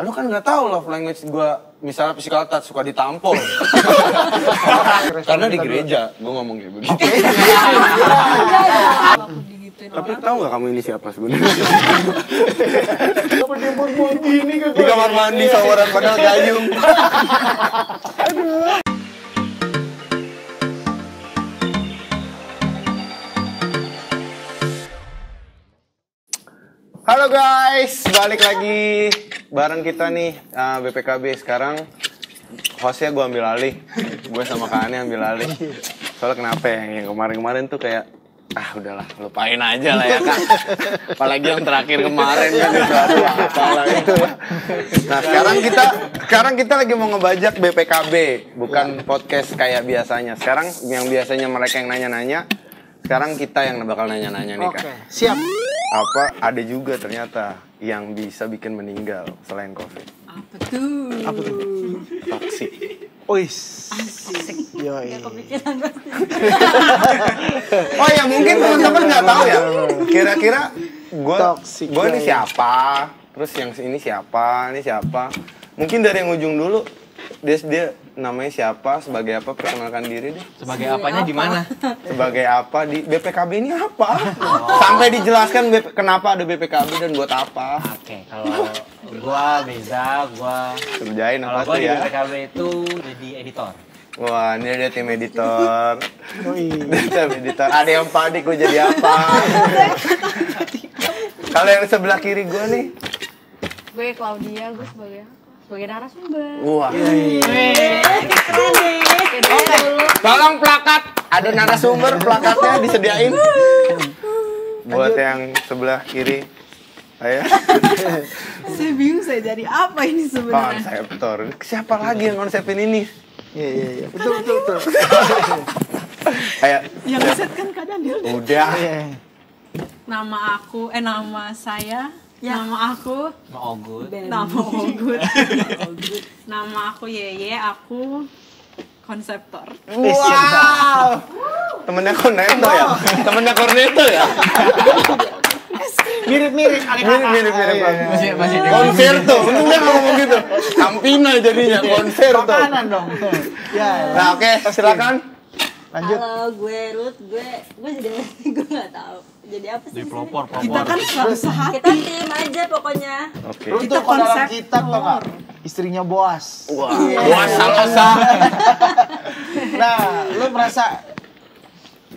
Lu kan nggak tahu love language gue, misalnya physical touch suka ditampol. Karena di gereja gue ngomong kayak begitu. Tapi tahu nggak kamu ini siapa sebenarnya? Di kamar mandi sawaran padahal gayung. Halo guys, balik lagi bareng kita nih BPKB. Sekarang hostnya gue ambil alih, gue sama Kak Ani ambil alih. Soalnya kenapa ya, yang kemarin-kemarin tuh kayak udahlah, lupain aja lah ya Kak. Apalagi yang terakhir kemarin kan itu, apalah itu. Nah sekarang kita lagi mau ngebajak BPKB, bukan podcast kayak biasanya. Sekarang yang biasanya mereka yang nanya-nanya, sekarang kita yang bakal nanya-nanya nih Kak. Oke, siap. Ada juga ternyata yang bisa bikin meninggal selain COVID. Apa tuh? Toksik. Ois. Yoi. Oh ya mungkin teman-teman nggak tahu ya. Kira-kira gue ini siapa? Terus yang ini siapa? Ini siapa? Mungkin dari yang ujung dulu. Dia namanya siapa? Sebagai apa? Perkenalkan diri deh. Sebagai apanya di mana? Sebagai apa di BPKB ini apa? Sampai dijelaskan kenapa ada BPKB dan buat apa. Oke, kalau gua Beza, gua kerjain kalau apa gua tuh di ya? BPKB itu jadi editor. Wah, ini ada tim editor. Tim editor. Ada yang panik gue jadi apa? Kalau yang sebelah kiri gue nih. Gue Claudia, gue sebagai narasumber. Wah. Keren deh. Tolong plakat. Ada narasumber, plakatnya disediain. Buat yang sebelah kiri. Ayo. Saya bingung saya jadi apa ini sebenarnya. Konseptor. Siapa lagi yang konsepin ini? Iya. Betul. Ayo. Yang ngeset kan kadang dia. Udah. Nama saya. Ya. Nama aku Ogut. Nama aku Yeye, aku konseptor. Wow. Temennya Cornetto ya? Temennya Cornetto ya? Mirip. Masih Konserto. Untung dia nggak ngomong gitu. Campina jadinya konserto. Makanan dong. Ya. Nah oke, silakan. Lanjut. Halo, gue Ruth, gue jadi gue nggak tahu. Jadi apa sih? Di pelopor. Kita kan selalu sehati. Kita tim aja pokoknya. Oke. Untuk dalam kita tau gak? Istrinya Boas. Wah, Boas Salosa. Nah, lu merasa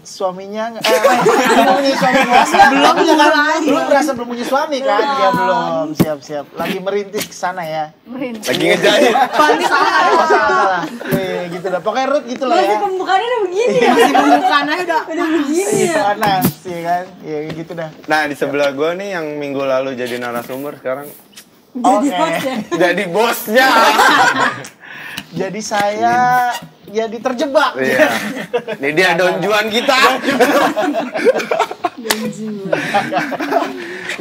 suaminya belum punya suami Boas nggak? Belum punya kan? Lu merasa belum punya suami kan? Iya belum. Siap. Lagi merintis ke sana ya. Lagi ngejahit. Salah. Gitu dah. Pokoknya Ruth gitu lah ya. Masih pembukaannya udah begini ya. Masih pembukaan aja udah. begini Iya, ya. panas, iya kan? Iya gitu dah. Nah di sebelah gue nih yang minggu lalu jadi narasumber sekarang Oke. jadi bosnya. Jadi saya jadi terjebak. Iya. Ini dia Don Juan kita.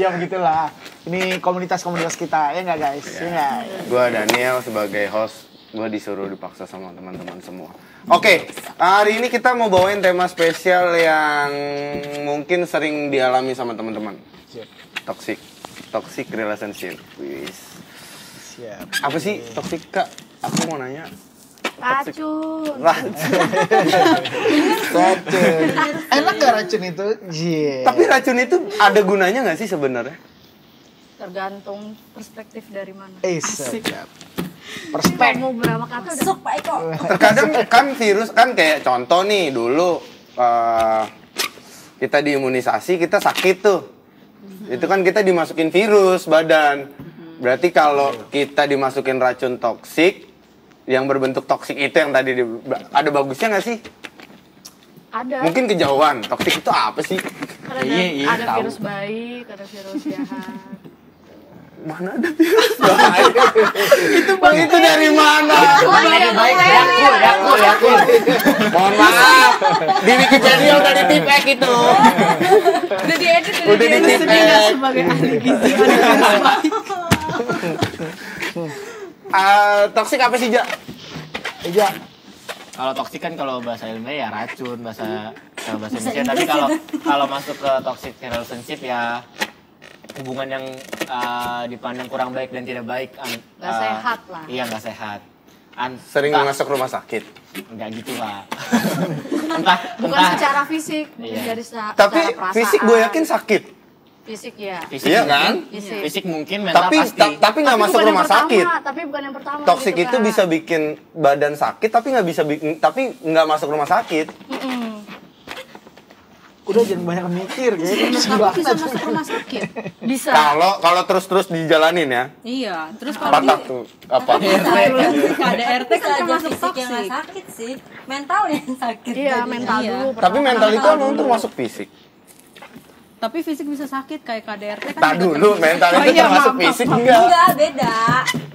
Ya begitulah. Ini komunitas-komunitas kita, ya nggak guys? Ya nggak? Gue Daniel sebagai host. Gue disuruh dipaksa sama teman-teman semua. Oke, hari ini kita mau bawain tema spesial yang mungkin sering dialami sama teman-teman. Toxic relationship. Wis. Siap. Apa sih toxic Kak? Aku mau nanya. Racun. Racun. Enak nggak racun itu? Tapi racun itu ada gunanya nggak sih sebenarnya? Tergantung perspektif dari mana. Siap. Mau berapa kata udah. Masuk Pak Eko. Terkadang kan virus kan kayak contoh nih dulu kita diimunisasi kita sakit tuh. Itu kan kita dimasukin virus badan. Berarti kalau kita dimasukin racun toksik yang berbentuk toksik itu yang tadi ada bagusnya nggak sih? Ada. Mungkin kejauhan. Toksik itu apa sih? Ada tahu. virus baik, ada virus jahat. Mana ada virus baik? itu dari mana? Yakult. Mohon maaf. Di Wikipedia udah ditipek itu. Udah diedit, Udah ditipek. sebagai ahli gizi. Toksik apa sih, Ja? Iya. Kalau toksik kan kalau bahasa ilmiah ya racun, bahasa Indonesia. Tapi kalau masuk ke toxic relationship ya hubungan yang dipandang kurang baik dan tidak baik. Nggak sehat lah. Iya, nggak sehat. Sering masuk rumah sakit. Enggak gitu, Pak. Bukan secara fisik, Iya. dari Tapi secara perasaan. fisik gue yakin sakit. Fisik ya. Fisik Iya mungkin, kan? Fisik mungkin, mental Tapi pasti. tapi nggak masuk bukan yang rumah pertama, sakit. Tapi bukan yang pertama. Toksik gitu, itu Kak. bisa bikin badan sakit tapi nggak bisa tapi nggak masuk rumah sakit. Udah jangan banyak mikir ya. Tapi bisa masuk rumah sakit. Bisa. Kalau terus dijalanin ya. Iya, terus kalau Patah tuh apa? KDRT Bisa kan aja termasuk fisik yang nggak toksik. sakit sih. Mental yang sakit. Iya, jadinya. mental dulu. Tapi mental itu emang termasuk fisik. Tapi fisik bisa sakit kayak KDRT kan. Tak juga dulu termasuk. mental Oh itu iya, termasuk maaf, fisik maaf. enggak? Enggak, beda.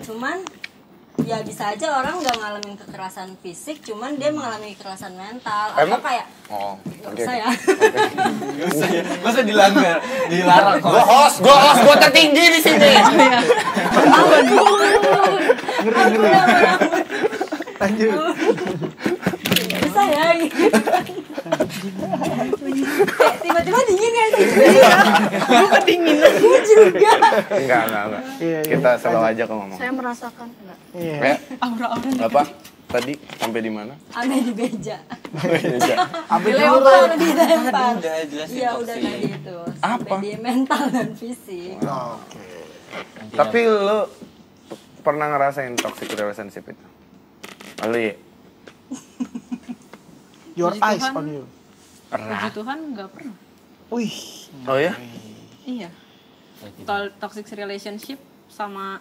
Cuman ya bisa aja orang nggak ngalamin kekerasan fisik, cuman dia mengalami kekerasan mental. Emang? Atau kayak Oh, oke. saya. Masa dilanggar, dilarang. Gue host, gue tertinggi di sini. Lanjut. Bisa ya gitu. Kayak tiba-tiba dingin ya sih. Gue kedinginan. Gue juga. Enggak. Iya, iya. Kita selalu aja kok ngomong. Saya merasakan enggak. Iya. Ya, Aura-aura apa? Tadi sampai di mana? Aneh di beja. Ambil dulu. Dilempar, dilempar. Udah jelasin Iya udah toksik. tadi itu. Sampai Apa? di mental dan fisik. Oke. Tapi lo pernah ngerasain toxic relationship itu? Lo ya? Your Puji eyes Tuhan. on you. Puji Tuhan nggak pernah. Wih. Oh ya? Iya. Toxic relationship sama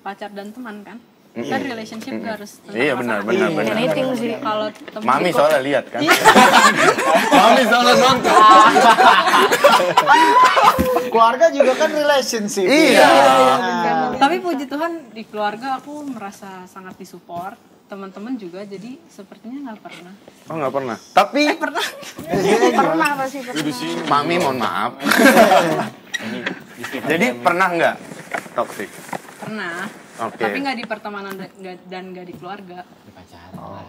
pacar dan teman kan? Kan relationship nggak harus tentang Iya benar. pasangan. Anything sih. Kalau teman Mami soalnya lihat kan? Mami soalnya nonton. Keluarga juga kan relationship. Iya. Tapi puji Tuhan di keluarga aku merasa sangat disupport, teman-teman juga, jadi sepertinya nggak pernah. Oh nggak pernah. Tapi Pernah apa sih? Pernah. Mami mohon maaf. Jadi pernah nggak toxic? Pernah. Oke. Tapi nggak di pertemanan dan nggak di keluarga. Oh,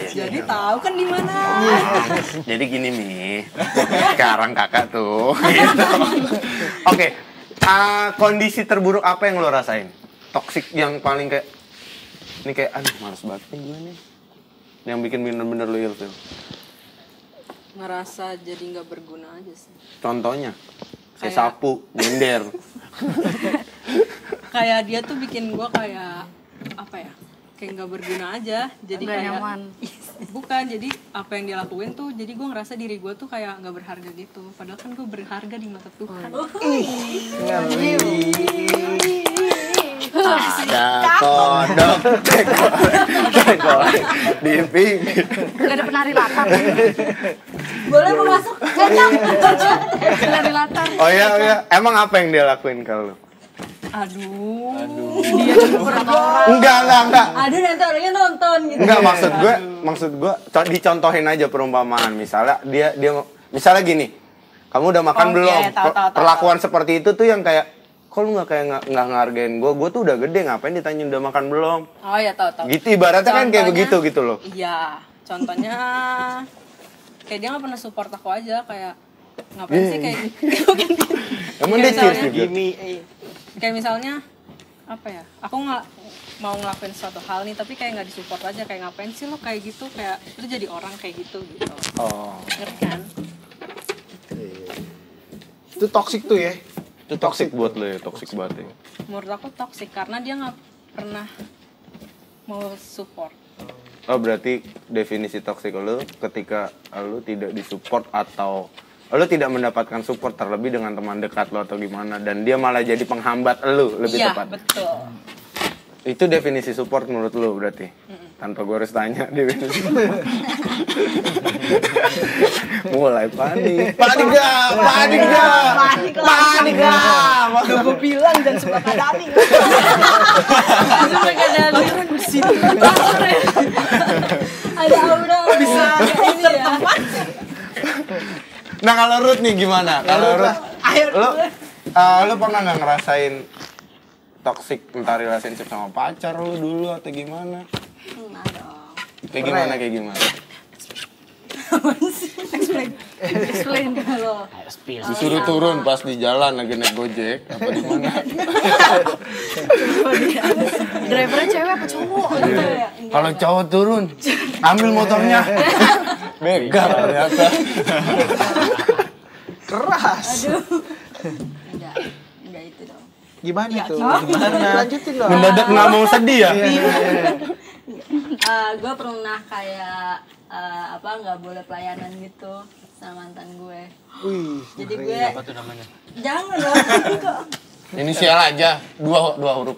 Jadi tahu kan di mana. Jadi gini nih, sekarang kakak tuh. Gitu. Oke, kondisi terburuk apa yang lo rasain? Toxic yang paling kayak, ini kayak, aduh males banget nih gue nih. Yang bikin bener-bener lo ilfil. Ngerasa jadi nggak berguna aja sih. Contohnya, kayak Kayak- sapu, nyender. Kayak dia tuh bikin gue kayak apa ya? Kayak nggak berguna aja. Jadi Nggak kayak nyaman. bukan. Jadi apa yang dia lakuin tuh, jadi gue ngerasa diri gue tuh kayak nggak berharga gitu. Padahal kan gue berharga di mata Tuhan. Ada kodok, tekor di pinggir. Gak ada penari latar. Boleh mau masuk? Penari latar. Oh iya, emang apa yang dia lakuin kalau lo? Aduh. Dia beberapa orang. Enggak. Aduh nanti orangnya nonton gitu. Enggak, maksud gue dicontohin aja perumpamaan. Misalnya dia misalnya gini, kamu udah makan Oh, belum? iya, tahu. Perlakuan seperti itu tuh yang kayak, kok lu nggak kayak nggak ngehargain gue tuh udah gede, ngapain ditanya udah makan belum? Oh ya tahu. Gitu ibaratnya kan kayak Contohnya- begitu gitu loh. Iya, contohnya kayak dia nggak pernah support aku aja, kayak ngapain sih kayak gitu. Emang Kayak dia cheers misalnya- juga. Kayak misalnya apa ya? Aku nggak mau ngelakuin suatu hal nih, tapi kayak nggak disupport aja, kayak ngapain sih lo kayak gitu, kayak lu jadi orang kayak gitu. Oh, Ngerti kan? Itu toxic tuh ya. itu toxic buat lo ya, toxic banget ya. Menurut aku toxic karena dia nggak pernah mau support. Oh berarti definisi toxic lo ketika lo tidak disupport atau lo tidak mendapatkan support terlebih dengan teman dekat lo atau gimana, dan dia malah jadi penghambat lo lebih Iya, tepat. betul. Itu definisi support menurut lo berarti? Tanpa gue harus tanya definisi support. Mulai panik gak? Udah gue bilang dan suka kadani. Suka kadani di sini. Ada aura bisa ini ya. Nah kalau Ruth nih gimana? Kalau Ruth, lo pernah nggak ngerasain toxic entah relationship sama pacar lo dulu atau gimana? Nah dong. Kayak gimana? Explain. Kalau Disuruh turun pas di jalan lagi naik Gojek apa di mana? Drivernya cewek apa cowok? gitu ya. Kalau cowok turun, ambil motornya. Begal ternyata. Keras. Enggak itu dong. Gimana itu? Gimana? Lanjutin dong. Mendadak nggak mau sedih ya? Gue pernah kayak nggak boleh pelayanan gitu sama mantan gue. Wih. Jadi gue Apa tuh namanya? jangan dong. Inisial aja, dua huruf.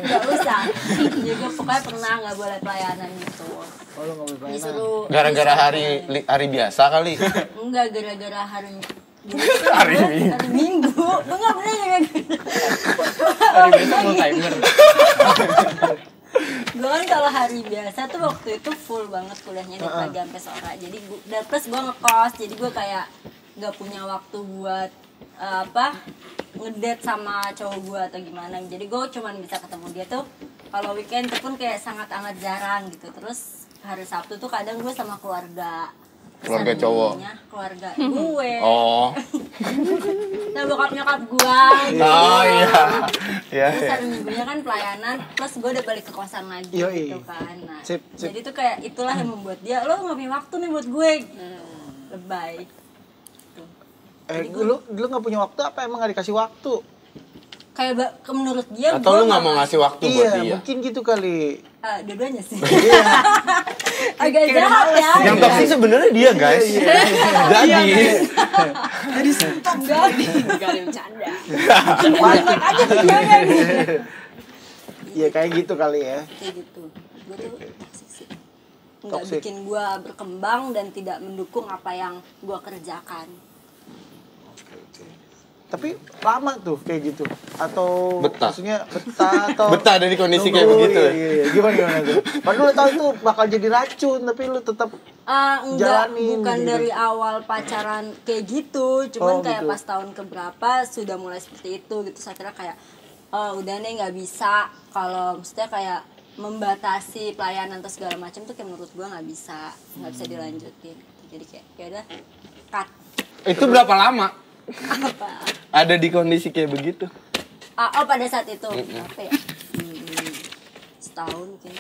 Nggak usah. Jadi gue pokoknya pernah nggak boleh pelayanan gitu. Oh, lu nggak boleh pelayanan. Disuruh. Gara-gara hari biasa kali. Enggak, gara-gara hari Hari Minggu. Hari Minggu. Lu nggak bener ya? Hari biasa full timer. Gue kan kalau hari biasa tuh waktu itu full banget kuliahnya dari pagi sampai sore. Jadi dan plus gue ngekos, jadi gue kayak nggak punya waktu buat ngedate sama cowok gue atau gimana. Jadi gue cuman bisa ketemu dia tuh kalau weekend itu pun kayak sangat amat jarang gitu. Terus hari Sabtu tuh kadang gue sama keluarga Cowok. keluarga gue. Oh. Nah, bokap nyokap gue gitu. Oh iya. Iya. Terus hari minggunya kan pelayanan, plus gue udah balik ke kosan lagi Yoi. gitu kan. Nah, Sip. jadi tuh kayak itulah yang membuat dia, lo gak punya waktu nih buat gue. Lebay. Lu nggak punya waktu apa emang nggak dikasih waktu? Kayak menurut dia Atau lu nggak mau ngasih waktu buat Iya, dia? mungkin gitu kali. Dua-duanya sih. Agak jahat ya. Yang toksik sebenarnya dia guys. Jadi. Jadi sentok enggak ada bercanda. Enak aja tuh jangan. Iya kayak gitu kali ya. Kayak gitu. Gue tuh toxic sih. Nggak Toxic. bikin gue berkembang dan tidak mendukung apa yang gue kerjakan. Tapi lama tuh kayak gitu atau Betah. maksudnya betah atau Betah dari kondisi nunggu, kayak begitu ya? Iya. Gimana tuh? Padahal lu tahu itu bakal jadi racun tapi lu tetap Enggak, jalanin bukan gitu. dari awal pacaran kayak gitu, cuman Oh, kayak gitu. pas tahun keberapa sudah mulai seperti itu gitu. Saya kira kayak udah nih nggak bisa, kalau maksudnya kayak membatasi pelayanan atau segala macam tuh kayak menurut gua nggak bisa dilanjutin. Jadi kayak ya udah cut. Itu berapa lama? Apa? Ada di kondisi kayak begitu? Pada saat itu apa ya? Setahun mungkin.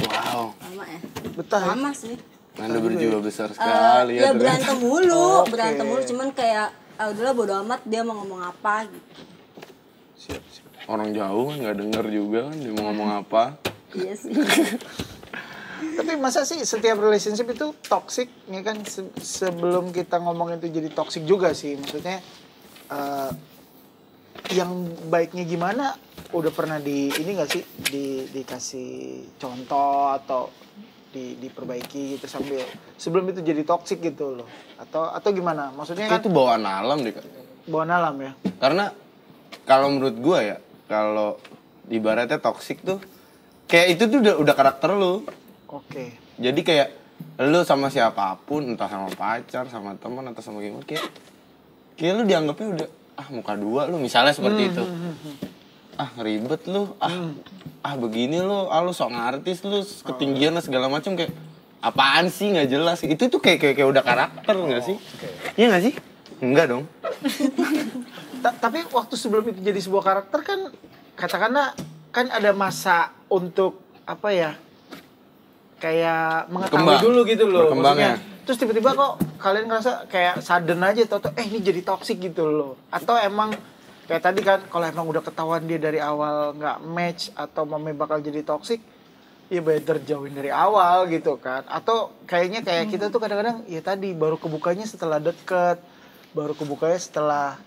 Wow. Lama ya? betah ya? Lama sih. Anda berjiwa besar sekali Ya ya. ternyata. berantem mulu, Oke. berantem mulu cuman kayak udahlah bodo amat dia mau ngomong apa gitu. Siap. Orang jauh kan nggak denger juga kan dia mau ngomong apa. Iya sih. Tapi masa sih setiap relationship itu toxic ya kan sebelum kita ngomong itu jadi toxic juga sih maksudnya yang baiknya gimana udah pernah ini nggak sih dikasih contoh atau diperbaiki gitu sebelum itu jadi toxic gitu loh atau gimana maksudnya Kayak kan itu bawaan alam deh Kak. bawaan alam ya. Karena kalau menurut gua ya, kalau ibaratnya toksik tuh kayak itu tuh udah karakter lu. Oke. Jadi kayak lu sama siapapun, entah sama pacar, sama teman atau sama gimana, kayak lu dianggapnya udah muka dua lu misalnya seperti itu. Ribet lu, begini lu, lu sok ngartis lu, ketinggian lah segala macam kayak apaan sih nggak jelas. Itu tuh kayak udah karakter nggak sih? Iya nggak sih? Enggak dong. Tapi waktu sebelum itu jadi sebuah karakter kan katakanlah kan ada masa untuk apa ya? Kayak mengetahui Berkembang. dulu gitu loh. Berkembangnya. Maksudnya, terus tiba-tiba kok kalian ngerasa kayak sudden aja tau ini jadi toxic gitu loh. Atau emang kayak tadi kan kalau emang udah ketahuan dia dari awal nggak match atau mame bakal jadi toxic, ya better jauhin dari awal gitu kan. Atau kayaknya kayak kita tuh kadang-kadang ya tadi baru kebukanya setelah deket, baru kebukanya setelah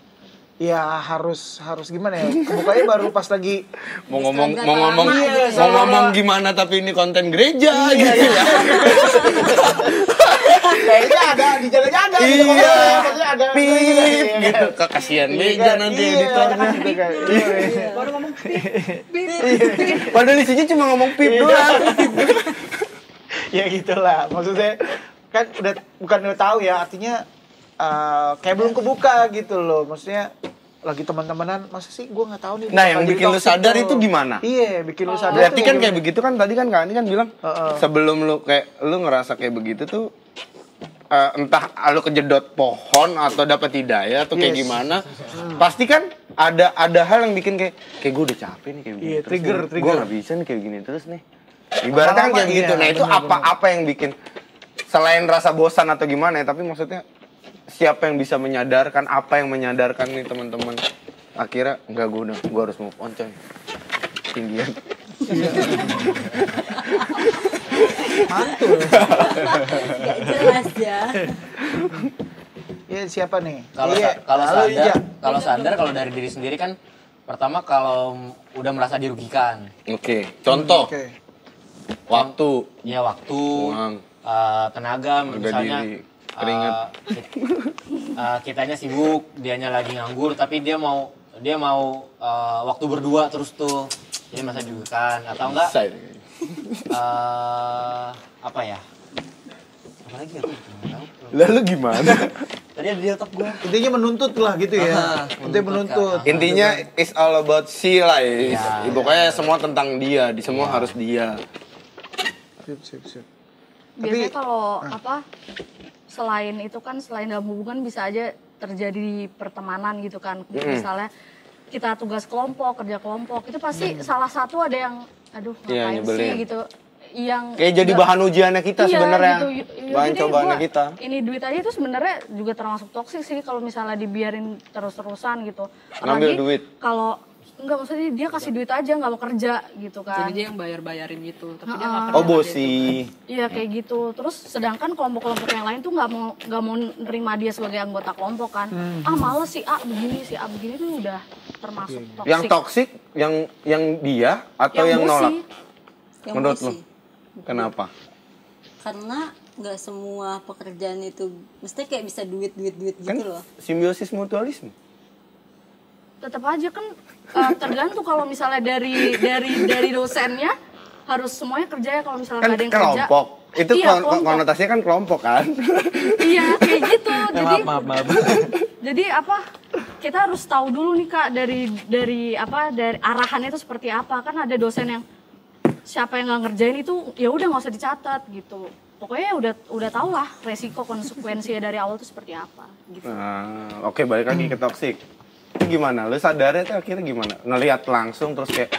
ya harus gimana ya, kebukanya baru pas lagi mau ngomong Iya, mau ngomong gimana tapi ini konten gereja gitu ya. kayaknya ada dijaga-jaga gitu Iya. maksudnya ada Pip gitu kasihan gereja nanti editornya. Baru ngomong Padahal isinya cuma ngomong pip doang. ya gitulah maksudnya kan bukan udah tahu ya artinya kayak belum kebuka gitu loh maksudnya lagi teman-temanan, masa sih gue nggak tahu nih. Nah, bakal yang jadi bikin lu toxic sadar tuh. itu gimana? Iya, bikin lu sadar. Berarti tuh kan kayak begitu kan tadi kan Kak Ani kan bilang Heeh. sebelum lu ngerasa kayak begitu tuh entah lu kejedot pohon atau dapat hidayah atau kayak Yes. gimana, pasti kan ada hal yang bikin kayak gue udah capek nih kayak begini Iya, terus trigger. gue nggak bisa nih kayak gini terus nih. Ibaratnya kan kayak Lama-lama, begitu. iya, Nah itu bener-bener. apa yang bikin selain rasa bosan atau gimana ya, tapi maksudnya siapa yang bisa menyadarkan, apa yang menyadarkan nih teman-teman akhirnya enggak, gue harus move on coy, tinggian. mantul. Gak jelas ya. Iya, siapa nih? Kalau Iya. kalau Halo, Ija. sadar kalau dari diri sendiri kan pertama kalau udah merasa dirugikan. Oke, contoh Oke. waktu, Ya waktu, uang, tenaga harga misalnya diri, keringat. Kitanya sibuk, dianya lagi nganggur tapi dia mau waktu berdua terus tuh. Jadi masa dirugikan atau enggak Bisa ini. apa ya? Apalagi aku nggak tahu. Lalu gimana? Tadi ada di otak gua. Intinya menuntut lah gitu ya. Intinya menuntut. Intinya it's all about she lah ya. Ya, Pokoknya semua tentang dia, di semua harus dia. Sip. Biasanya kalau selain itu kan selain dalam hubungan bisa aja terjadi di pertemanan gitu kan. Misalnya kita tugas kelompok, kerja kelompok, itu pasti salah satu ada yang Iya, ngapain nyebelin. sih gitu. Yang Kayak jadi bahan ujiannya kita sebenarnya. gitu. Bahan Jadi cobaannya gua- kita. Ini duit aja itu sebenarnya juga termasuk toksik sih kalau misalnya dibiarin terus-terusan gitu. Ngambil duit. Kalau enggak, maksudnya dia kasih duit aja nggak mau kerja gitu kan. Jadi dia yang bayar-bayarin gitu, tapi dia nggak Oh kerja bosi. Iya kayak gitu. Terus sedangkan kelompok-kelompok yang lain tuh nggak mau nerima dia sebagai anggota kelompok kan. Males si A begini, si A begini tuh udah termasuk toksik. Yang toksik yang dia atau yang bosi. nolak? Yang Menurut bosi. lu? Kenapa? Karena nggak semua pekerjaan itu mesti kayak bisa duit gitu Kan loh. simbiosis mutualisme. Tetap aja kan tergantung kalau misalnya dari dosennya harus semuanya kerja ya, kalau misalnya Kan nggak ada yang kerja. kelompok. Itu Iya, kelompok. konotasinya kan kelompok kan. Iya kayak gitu. Jadi Maaf. jadi kita harus tahu dulu nih Kak dari arahannya itu seperti apa. Kan ada dosen yang siapa yang nggak ngerjain itu ya udah nggak usah dicatat gitu. Pokoknya udah tau lah resiko konsekuensinya dari awal itu seperti apa gitu. Nah, oke, balik lagi ke toksik. Itu gimana? Lu sadarnya tuh akhirnya gimana? Ngelihat langsung terus kayak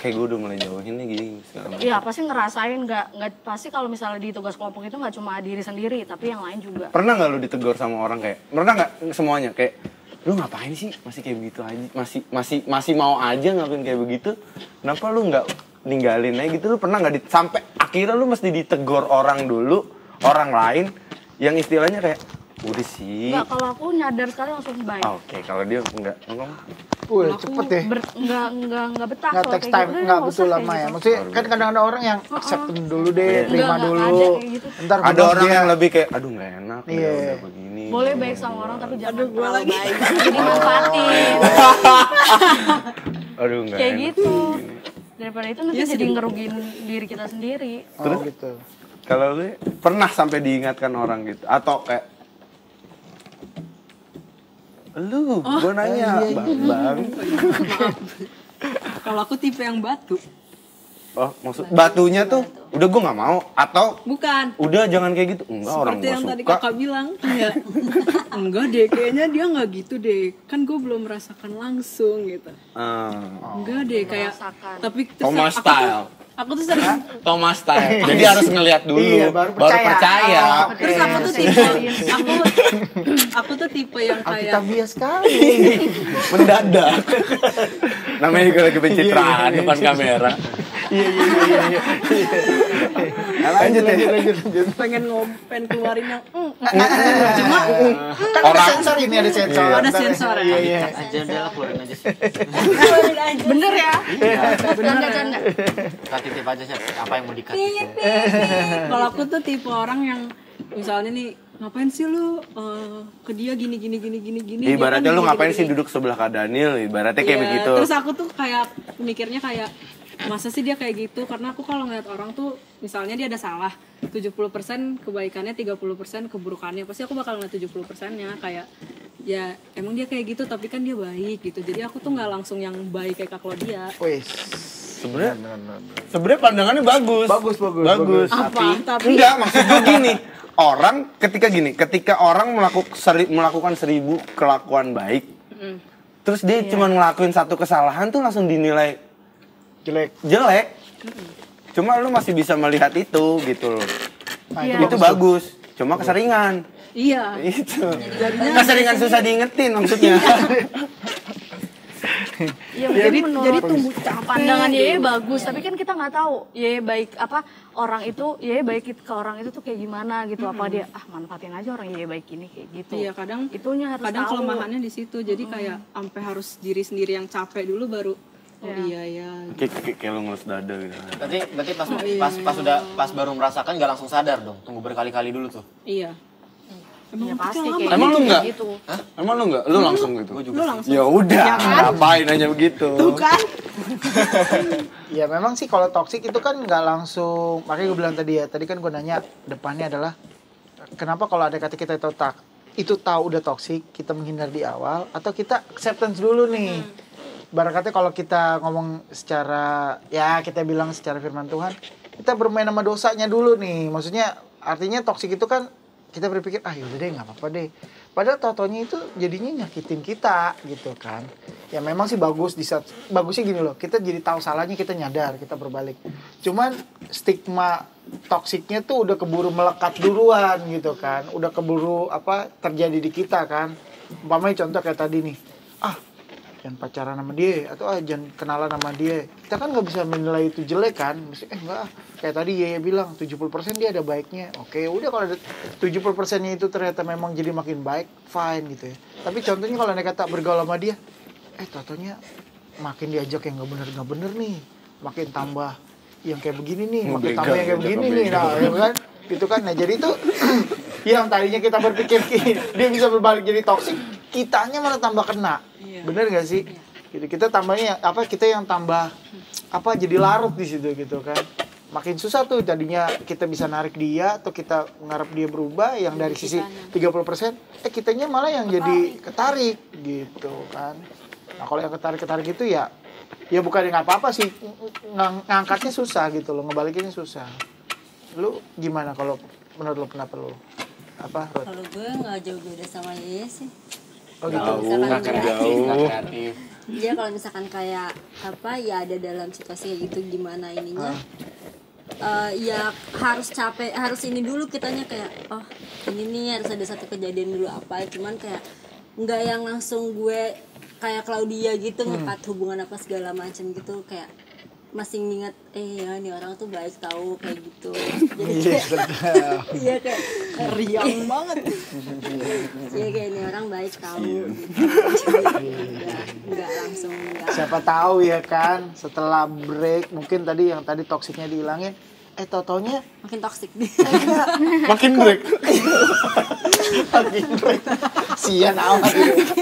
gue udah mulai jauhin nih gini segala macam. Iya pasti ngerasain nggak pasti kalau misalnya di tugas kelompok itu nggak cuma diri sendiri tapi yang lain juga. Pernah nggak lu ditegur sama orang pernah nggak semuanya kayak lu ngapain sih masih kayak begitu aja, masih mau aja ngelakuin kayak begitu, kenapa lu nggak ninggalin aja gitu? Lu pernah nggak sampai akhirnya lu mesti ditegur orang dulu, orang lain yang istilahnya kayak udah sih. Nggak, kalau aku nyadar sekali langsung baik. Oke, kalau dia enggak ngomong. Wih, Kalau aku cepet ya. nggak betah Nggak kalau text kayak time, gitu, nggak usah betul kayak lama ya. gitu. Maksudnya kan kadang ada orang yang accept dulu deh, terima Nggak dulu. ada kayak gitu. Ntar Ada belum orang dia- yang lebih kayak aduh nggak enak Iya. udah begini. Boleh baik sama orang tapi jangan terlalu lagi. baik. Jadi manfaatin. Aduh nggak Kayak enak. gitu. Daripada itu nanti jadi ngerugiin diri kita sendiri. Oh, gitu. Kalau lu pernah sampai diingatkan orang gitu atau kayak lu, gue nanya, bang. Kalau aku tipe yang batu. Oh, maksud batunya tuh udah gue nggak mau atau Bukan. udah jangan kayak gitu. Enggak, orang Seperti gue yang tadi suka. kakak bilang. Iya. Enggak deh, kayaknya dia nggak gitu deh. Kan gue belum merasakan langsung gitu. Enggak deh, kayak. Merasakan. Tapi terus Thomas style. Aku tuh sering. Thomas style. Jadi harus ngelihat dulu, Iya, baru percaya. Oh, Terus aku tuh tipe. Aku tuh tipe yang Kita kayak. bias sekali. mendadak. Namanya juga lagi pencitraan depan kamera. Lanjut ya. pengen keluarin yang. Cuma kan ada sensor ini, ada sensor. Ada sensor ya. Iya, iya. Aja udah keluarin aja sih. Bener ya? Canda-canda. Kita titip aja sih apa yang mau dikat. Kalau aku tuh tipe orang yang misalnya nih ngapain sih lu ke dia gini. Ibaratnya Dia kan lu ngapain gini. sih duduk sebelah Kak Daniel, ibaratnya kayak Iya, begitu. Terus aku tuh kayak mikirnya kayak masa sih dia kayak gitu, karena aku kalau ngeliat orang tuh misalnya dia ada salah 70% kebaikannya, 30% keburukannya, pasti aku bakal ngeliat 70%-nya kayak ya emang dia kayak gitu tapi kan dia baik gitu. Jadi aku tuh nggak langsung yang baik kayak Kak Claudia. Wes. Sebenarnya pandangannya bagus. Bagus. Tapi Enggak, maksud gue gini. Ketika orang melakukan 1000 kelakuan baik, terus dia cuma ngelakuin satu kesalahan tuh langsung dinilai jelek. Cuma lu masih bisa melihat itu gitu loh. Iya. Itu bagus. Cuma keseringan. iya. Itu. Keseringan susah diingetin maksudnya. Iya, jadi tumbuh pandangan Yeye bagus, tapi kan kita nggak tahu Yeye baik apa orang itu, Yeye baik ke orang itu tuh kayak gimana gitu. Apa dia manfaatin aja orang Yeye baik ini kayak gitu. Iya, kadang itunya harus kadang tahu. kelemahannya di situ. Jadi kayak sampai harus diri sendiri yang capek dulu baru iya ya. Kayak lu ngelus dada gitu. Berarti pas baru merasakan nggak langsung sadar dong. Tunggu berkali-kali dulu tuh. Iya. Ya pasti kayak Emang lu nggak? gitu. Emang lu nggak? Lu langsung gitu? Lu langsung. Ya udah, ngapain aja begitu? Tuh kan? Ya memang sih kalau toksik itu kan nggak langsung. Makanya gue bilang tadi ya. Tadi kan gue nanya depannya adalah kenapa kalau ada kata kita itu tahu udah toksik, kita menghindar di awal atau kita acceptance dulu nih. Barangkali kalau kita ngomong secara ya kita bilang secara firman Tuhan, kita bermain sama dosanya dulu nih. Maksudnya artinya toksik itu kan kita berpikir yaudah deh nggak apa-apa deh. Padahal totonya itu jadinya nyakitin kita gitu kan. Ya memang sih bagusnya gini loh. Kita jadi tahu salahnya, kita nyadar, kita berbalik. Cuman stigma toksiknya tuh udah keburu melekat duluan gitu kan. Udah keburu terjadi di kita kan. Umpamanya contoh kayak tadi nih. Jangan pacaran sama dia atau jangan kenalan sama dia. Kita kan nggak bisa menilai itu jelek kan. Mesti enggak. Kayak tadi Yeye bilang 70% dia ada baiknya. Oke, udah kalau ada 70%-nya itu ternyata memang jadi makin baik, fine gitu ya. Tapi contohnya kalau anda kata bergaul sama dia, totonya makin diajak yang nggak bener nih. Makin tambah yang kayak begini nih, makin tambah yang kayak begini nih. Nah, ya kan? Gitu kan. Nah, jadi itu yang tadinya kita berpikir dia bisa berbalik jadi toksik, kitanya malah tambah kena. Bener gak sih? Gitu. Kita tambahnya kita yang tambah jadi larut di situ gitu kan. Makin susah tuh tadinya kita bisa narik dia atau kita ngarep dia berubah yang dari sisi 30%, kitanya malah yang jadi ketarik gitu kan. Nah, kalau yang ketarik itu ya bukan yang apa-apa sih, ngangkatnya susah gitu loh, ngebalikinnya susah. Lu gimana kalau menurut lu, pendapat lu? Rod? Kalau gue nggak jauh beda sama Yeye sih. Oh gitu. Jauh. Kreatif. Dia kalau misalkan kayak ya ada dalam situasi kayak gitu gimana ininya. Ya harus capek, harus ini dulu kitanya kayak ini nih harus ada satu kejadian dulu cuman kayak nggak yang langsung gue kayak Claudia gitu ngekat hubungan segala macam gitu, kayak masih nginget ya nih orang tuh baik tahu kayak gitu. Jadi iya kayak riang banget. Iya kayak ini orang baik tahu gitu. Enggak langsung enggak. Siapa tahu ya kan setelah break mungkin yang tadi toksiknya dihilangin, totonya makin toksik. Makin break. Sian amat gitu.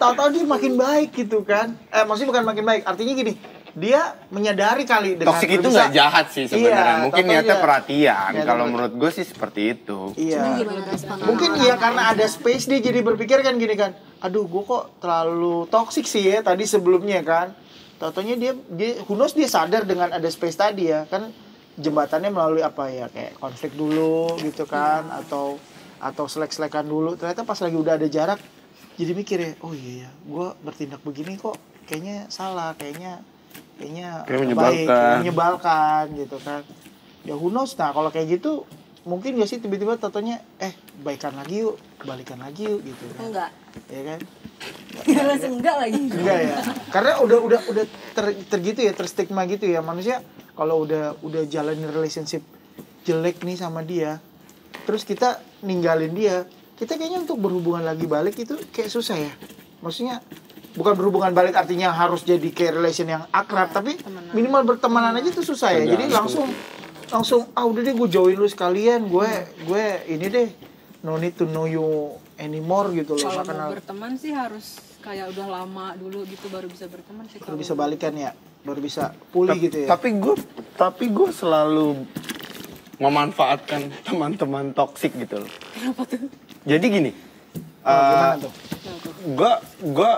Tahu-tahu dia makin baik gitu kan. Maksudnya bukan makin baik, artinya gini. Dia menyadari kali dengan toksik itu nggak jahat sih sebenarnya. Mungkin niatnya perhatian. Kalau menurut gue sih seperti itu. Iya. Gimana respon Mungkin orang karena ada space dia jadi berpikir kan gini kan. Aduh, gue kok terlalu toksik sih ya tadi sebelumnya kan. Taunya dia who knows dia sadar dengan ada space tadi ya kan, jembatannya melalui kayak konflik dulu gitu kan, atau selek-selekan dulu. Ternyata pas lagi udah ada jarak jadi mikir ya, oh iya gue bertindak begini kok kayaknya salah, kayaknya menyebalkan gitu kan. Ya who knows. Nah kalau kayak gitu mungkin gak sih tiba-tiba tatonya baikan lagi yuk, balikan lagi yuk gitu kan. enggak. Ya kan? Langsung enggak lagi. Enggak ya. Karena udah tergitu ya, terstigma gitu ya. Manusia kalau udah jalanin relationship jelek nih sama dia, terus kita ninggalin dia, kita kayaknya untuk berhubungan lagi balik itu kayak susah ya. Maksudnya bukan berhubungan balik artinya harus jadi kayak relation yang akrab, tapi minimal bertemanan aja tuh susah ya. Jadi langsung udah deh gue jauhin lu sekalian, gue ini deh, no need to know you anymore gitu loh. Kalau mau berteman sih harus kayak udah lama dulu gitu baru bisa berteman sih. Baru bisa balikan ya, baru bisa pulih gitu ya. Tapi gue selalu memanfaatkan teman-teman toksik gitu loh. Kenapa tuh? Jadi gini, gimana tuh? gue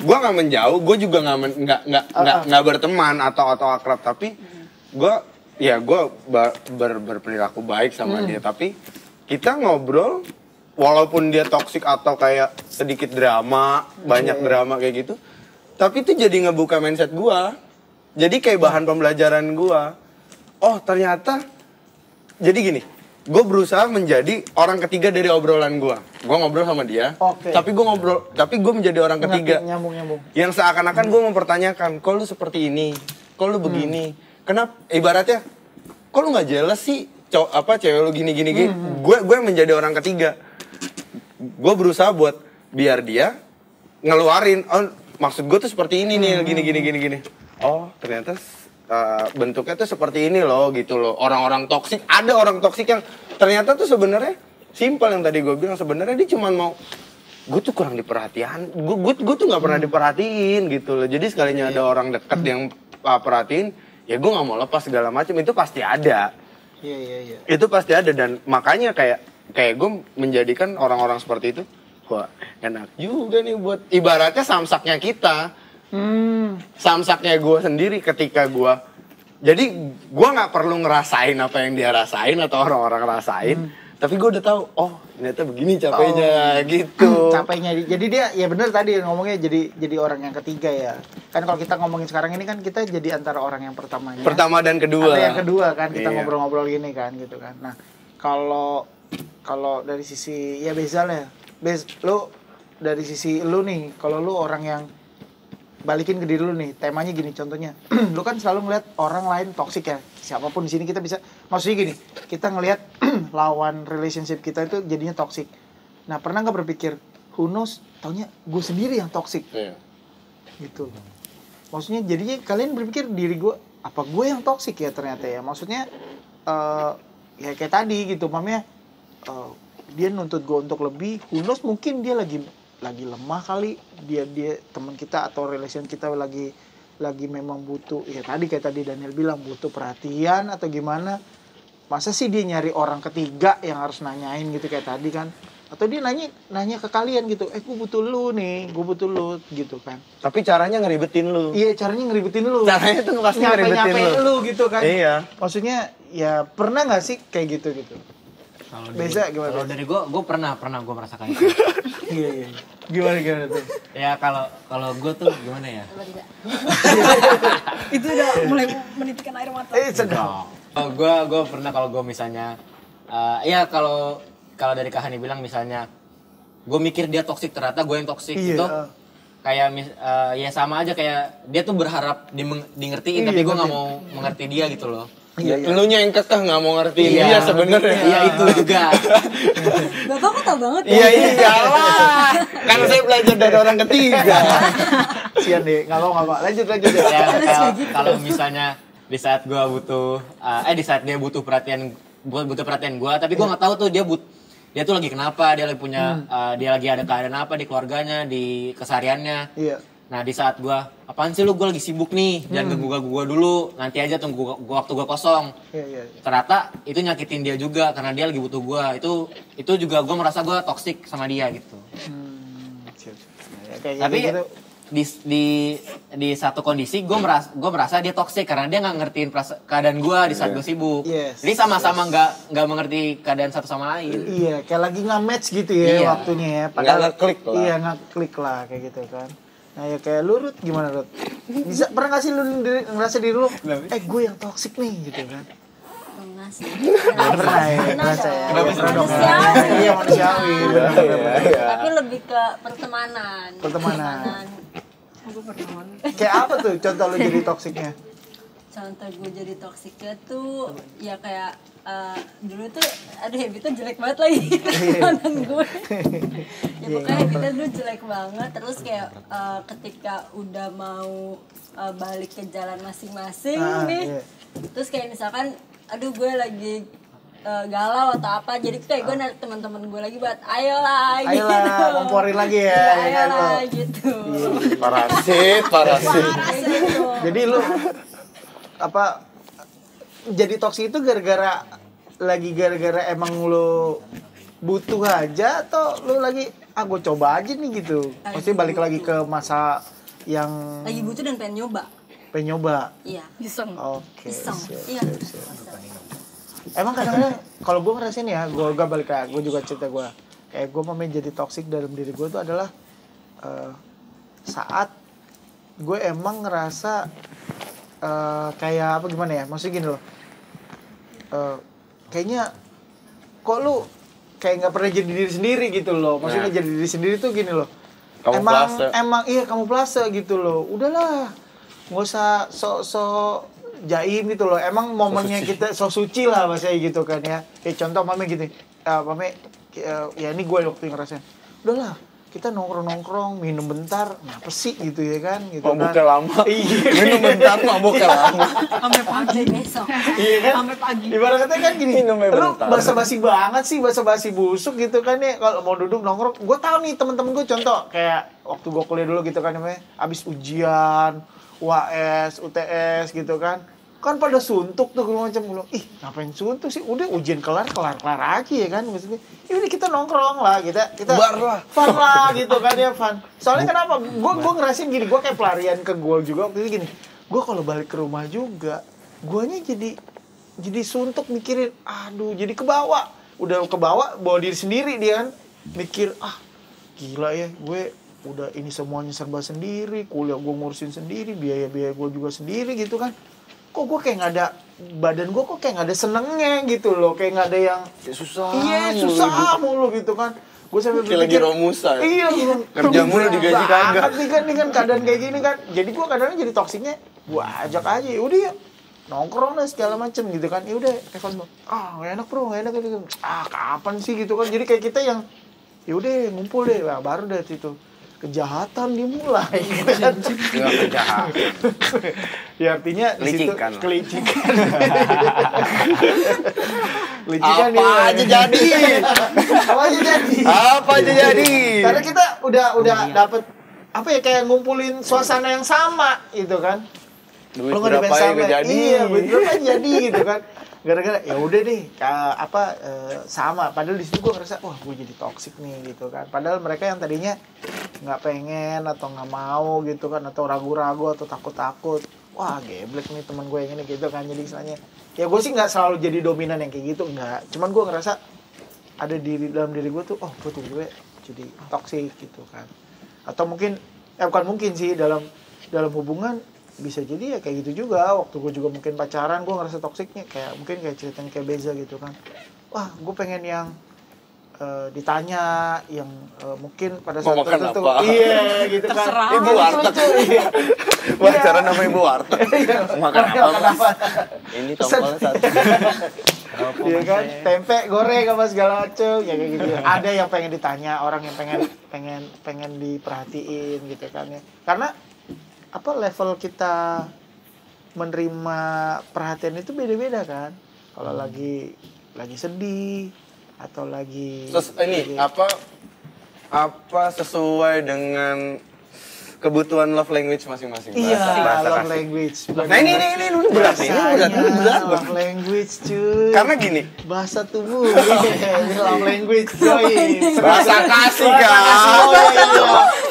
nggak menjauh, gue juga nggak berteman atau akrab, tapi gue berperilaku baik sama dia, tapi kita ngobrol walaupun dia toksik atau kayak sedikit drama, banyak drama kayak gitu, tapi itu jadi ngebuka mindset gue, jadi kayak bahan pembelajaran gue. Oh ternyata jadi gini, gue berusaha menjadi orang ketiga dari obrolan gue. Gue ngobrol sama dia, tapi gue menjadi orang ketiga. Nyambung. Yang seakan-akan gue mempertanyakan, kok lu seperti ini, kok lu begini, kenapa? Ibaratnya, kok lu nggak jelas sih, cewek lu gini. Gue menjadi orang ketiga. Gue berusaha buat biar dia ngeluarin, oh maksud gue tuh seperti ini nih, gini. Oh ternyata bentuknya tuh seperti ini loh, gitu loh. Orang-orang toksik, ada orang toksik yang ternyata tuh sebenarnya simpel yang tadi gue bilang, sebenarnya dia cuma mau, gue tuh kurang diperhatian, gue tuh nggak pernah diperhatiin gitu loh. Jadi sekalinya ada orang dekat yang perhatiin, ya gue nggak mau lepas segala macam, itu pasti ada. Iya. Itu pasti ada, dan makanya kayak gue menjadikan orang-orang seperti itu, wah enak juga nih buat ibaratnya samsaknya kita. Samsaknya gue sendiri ketika gue, jadi gue nggak perlu ngerasain apa yang dia rasain atau orang-orang rasain, tapi gue udah tahu, oh ternyata begini capeknya gitu. Capeknya, jadi dia ya bener tadi ngomongnya jadi orang yang ketiga ya. Kan kalau kita ngomongin sekarang ini kan kita jadi antara orang yang pertama dan kedua. Ada yang kedua kan, kita ngobrol-ngobrol gini kan gitu kan. Nah kalau dari sisi ya Bezal ya, lu dari sisi lu nih, kalau lu orang yang balikin ke diri lu nih, temanya gini contohnya, lu kan selalu ngeliat orang lain toksik ya, siapapun di sini kita bisa, maksudnya gini, kita ngelihat lawan relationship kita itu jadinya toksik. Nah pernah nggak berpikir, who knows, taunya gue sendiri yang toksik, gitu. Maksudnya jadinya kalian berpikir diri gue, apa gue yang toksik ya ternyata ya, maksudnya ya kayak tadi gitu, mamanya dia nuntut gue untuk lebih, who knows mungkin dia lagi lemah kali, dia teman kita atau relation kita lagi memang butuh, ya tadi kayak tadi Daniel bilang butuh perhatian atau gimana. Masa sih dia nyari orang ketiga yang harus nanyain gitu kayak tadi kan, atau dia nanya ke kalian gitu, gue butuh lu nih, gue butuh lu gitu kan. Tapi caranya ngeribetin lu. Iya, caranya ngeribetin lu. Caranya tuh pasti ngeribetin lu gitu kan. Iya. Maksudnya ya pernah nggak sih kayak gitu? Kalau Beza gimana? Kalau dari gue pernah gue merasakan itu. Iya. Gimana tuh? Ya kalau gue tuh gimana ya? Itu udah mulai menitikkan air mata. Sedang. Gue pernah kalau gue misalnya, ya kalau dari Kahani bilang misalnya, gue mikir dia toksik, ternyata gue yang toksik itu kayak ya sama aja kayak dia tuh berharap di ngertiin, tapi gue nggak mau mengerti dia gitu loh. Iya. Elunya yang kekeh nggak mau ngertiin dia sebenarnya. Iya itu juga. Bapak kok tau banget ya? Iya iyalah. Kan saya belajar dari orang ketiga. Sian deh, nggak apa. Lanjut. Ya, kalau misalnya di saat gue butuh, di saat dia butuh perhatian gue, tapi gue nggak tahu tuh dia tuh lagi kenapa, dia lagi punya, dia lagi ada keadaan apa di keluarganya, di kesehariannya. Iya. Nah di saat gue, apaan sih lu, gue lagi sibuk nih, jangan ganggu gue dulu, nanti aja tunggu waktu gue kosong. Iya. Ternyata itu nyakitin dia juga karena dia lagi butuh gue. Itu juga gue merasa gue toksik sama dia gitu. Ya, tapi gitu. di satu kondisi gue merasa dia toksik karena dia nggak ngertiin keadaan gue di saat gue sibuk. Yes. Jadi sama-sama nggak mengerti keadaan satu sama lain. Iya, kayak lagi nggak match gitu ya waktunya ya. Padahal ngeklik lah. Iya, ngeklik lah kayak gitu kan. Nah ya kayak lu Rut, gimana Rut? Pernah gak sih lu ngerasa diri lu, gue yang toksik nih gitu kan? Pernah sih. Pernah ya, ngerasa ya. Manusiawi. Iya manusiawi, benar. Tapi lebih ke pertemanan. Gue pernah. Kayak apa tuh contoh lu jadi toksiknya? Contoh gue jadi toksiknya tuh ya kayak dulu tuh habitnya jelek banget lagi pertemanan gue. Ya pokoknya habitnya dulu jelek banget, terus kayak ketika udah mau balik ke jalan masing-masing nih, terus kayak misalkan aduh gue lagi galau atau apa, jadi kayak gue narik teman-teman gue lagi buat ayolah gitu, ngomporin lagi ya, ayolah gitu. Parasit. Gitu. Jadi lu apa jadi toksik itu gara-gara emang lu butuh aja atau lu lagi gue coba aja nih gitu. Maksudnya balik lagi ke masa yang Lagi butuh dan pengen nyoba. pengen nyoba. Iya. Iseng. Oke. Iseng. siap, Iya. siap, siap. Emang kadang-kadang kalau gue ngerasain ya, gue balik ke gue juga cerita gue. Kayak gue mau jadi toksik dalam diri gue tuh adalah saat gue emang ngerasa kayak apa gimana ya? Maksudnya gini loh. Kayaknya kok lu kayak nggak pernah jadi diri sendiri gitu loh. Maksudnya jadi diri sendiri tuh gini loh. Kamuflase. Emang iya kamuflase gitu loh. Udahlah, nggak usah sok jaim gitu loh. Emang momennya kita sok suci lah bahasanya gitu kan ya. Contoh mame gitu, mame ya ini gue waktu ngerasain. Udahlah, kita nongkrong minum bentar, ngapa sih gitu ya kan? Gitu Mabuknya kan. lama. Iya. Minum bentar, mabuknya lama. Sampai pagi. Besok. Iya kan? Sampai pagi. Ibaratnya kan gini, Minumnya lu bentar. basa-basi banget sih, basa-basi busuk gitu kan ya. Kalau mau duduk nongkrong, gue tahu nih temen-temen gue contoh kayak waktu gue kuliah dulu gitu kan namanya, abis ujian, UAS, UTS gitu kan pada suntuk tuh gue macam bilang, ih ngapain suntuk sih, udah ujian kelar aja ya kan, maksudnya ya udah kita nongkrong lah, kita Bar lah. fun lah gitu kan ya, fun. Soalnya kenapa, gue ngerasain gini, gue kayak pelarian ke gue juga waktu itu gini, gue kalau balik ke rumah juga, guanya jadi suntuk mikirin, aduh jadi kebawa, udah kebawa bawa diri sendiri dia kan, mikir gila ya gue udah ini semuanya serba sendiri, kuliah gue ngurusin sendiri, biaya gue juga sendiri gitu kan. Kok gue kayak nggak ada, badan gue kok kayak nggak ada senengnya gitu loh, kayak nggak ada yang Susah. iya susah mulu gitu kan. Gue sampai Kayak lagi Romusa. iya Kerja mulu digaji kagak. nih kan keadaan kayak gini kan, jadi gue kadang jadi toksiknya gue ajak aja, udah ya nongkrong lah segala macem gitu kan, ya udah Evan nggak enak bro, nggak enak gitu, kapan sih gitu kan, jadi kayak kita yang ya udah ngumpul deh, baru dari situ kejahatan dimulai gitu kan. Enggak kejahatan. Ya artinya di situ Kelicikan lah. kelicikan. Kelicikan Apa aja jadi. Apa aja jadi. Apa aja jadi. Karena kita udah dapet apa ya, kayak ngumpulin suasana yang sama gitu kan. Duit Lu nggak berapa dimain ya sama, jadi. iya duit berapa jadi gitu kan. Gara-gara ya udah deh sama, padahal di situ gue ngerasa wah gue jadi toksik nih gitu kan, padahal mereka yang tadinya nggak pengen atau nggak mau gitu kan, atau ragu-ragu atau takut-takut, wah geblek nih teman gue yang ini gitu kan. Jadi istilahnya ya gue sih nggak selalu jadi dominan yang kayak gitu, nggak, cuman gue ngerasa ada dalam diri gue tuh, oh gue tuh gue jadi toksik gitu kan. Atau mungkin bukan mungkin sih, dalam hubungan bisa jadi ya kayak gitu juga. Waktu gue juga mungkin pacaran, gue ngerasa toksiknya kayak mungkin kayak ceritanya kayak Beza gitu kan, wah gue pengen yang ditanya yang mungkin pada saat Mau makan tertentu, apa? iya gitu kan. Terserah. Ibu warteg. Iya. Pacaran sama ibu warteg. Makan apa, Mas? Ini tongkolnya satu. Iya kan, tempe goreng apa segala macem ya kayak gitu. Ada yang pengen ditanya, orang yang pengen diperhatiin gitu kan ya. Karena apa, level kita menerima perhatian itu beda-beda kan. Kalau lagi sedih atau lagi Ini apa sesuai dengan kebutuhan love language masing-masing. iya, Bahasa love kasih. language. Nah ini berat nih, ini berat. Love language cuy. Karena gini, bahasa tubuh, ini love language coy. bahasa kasih kan.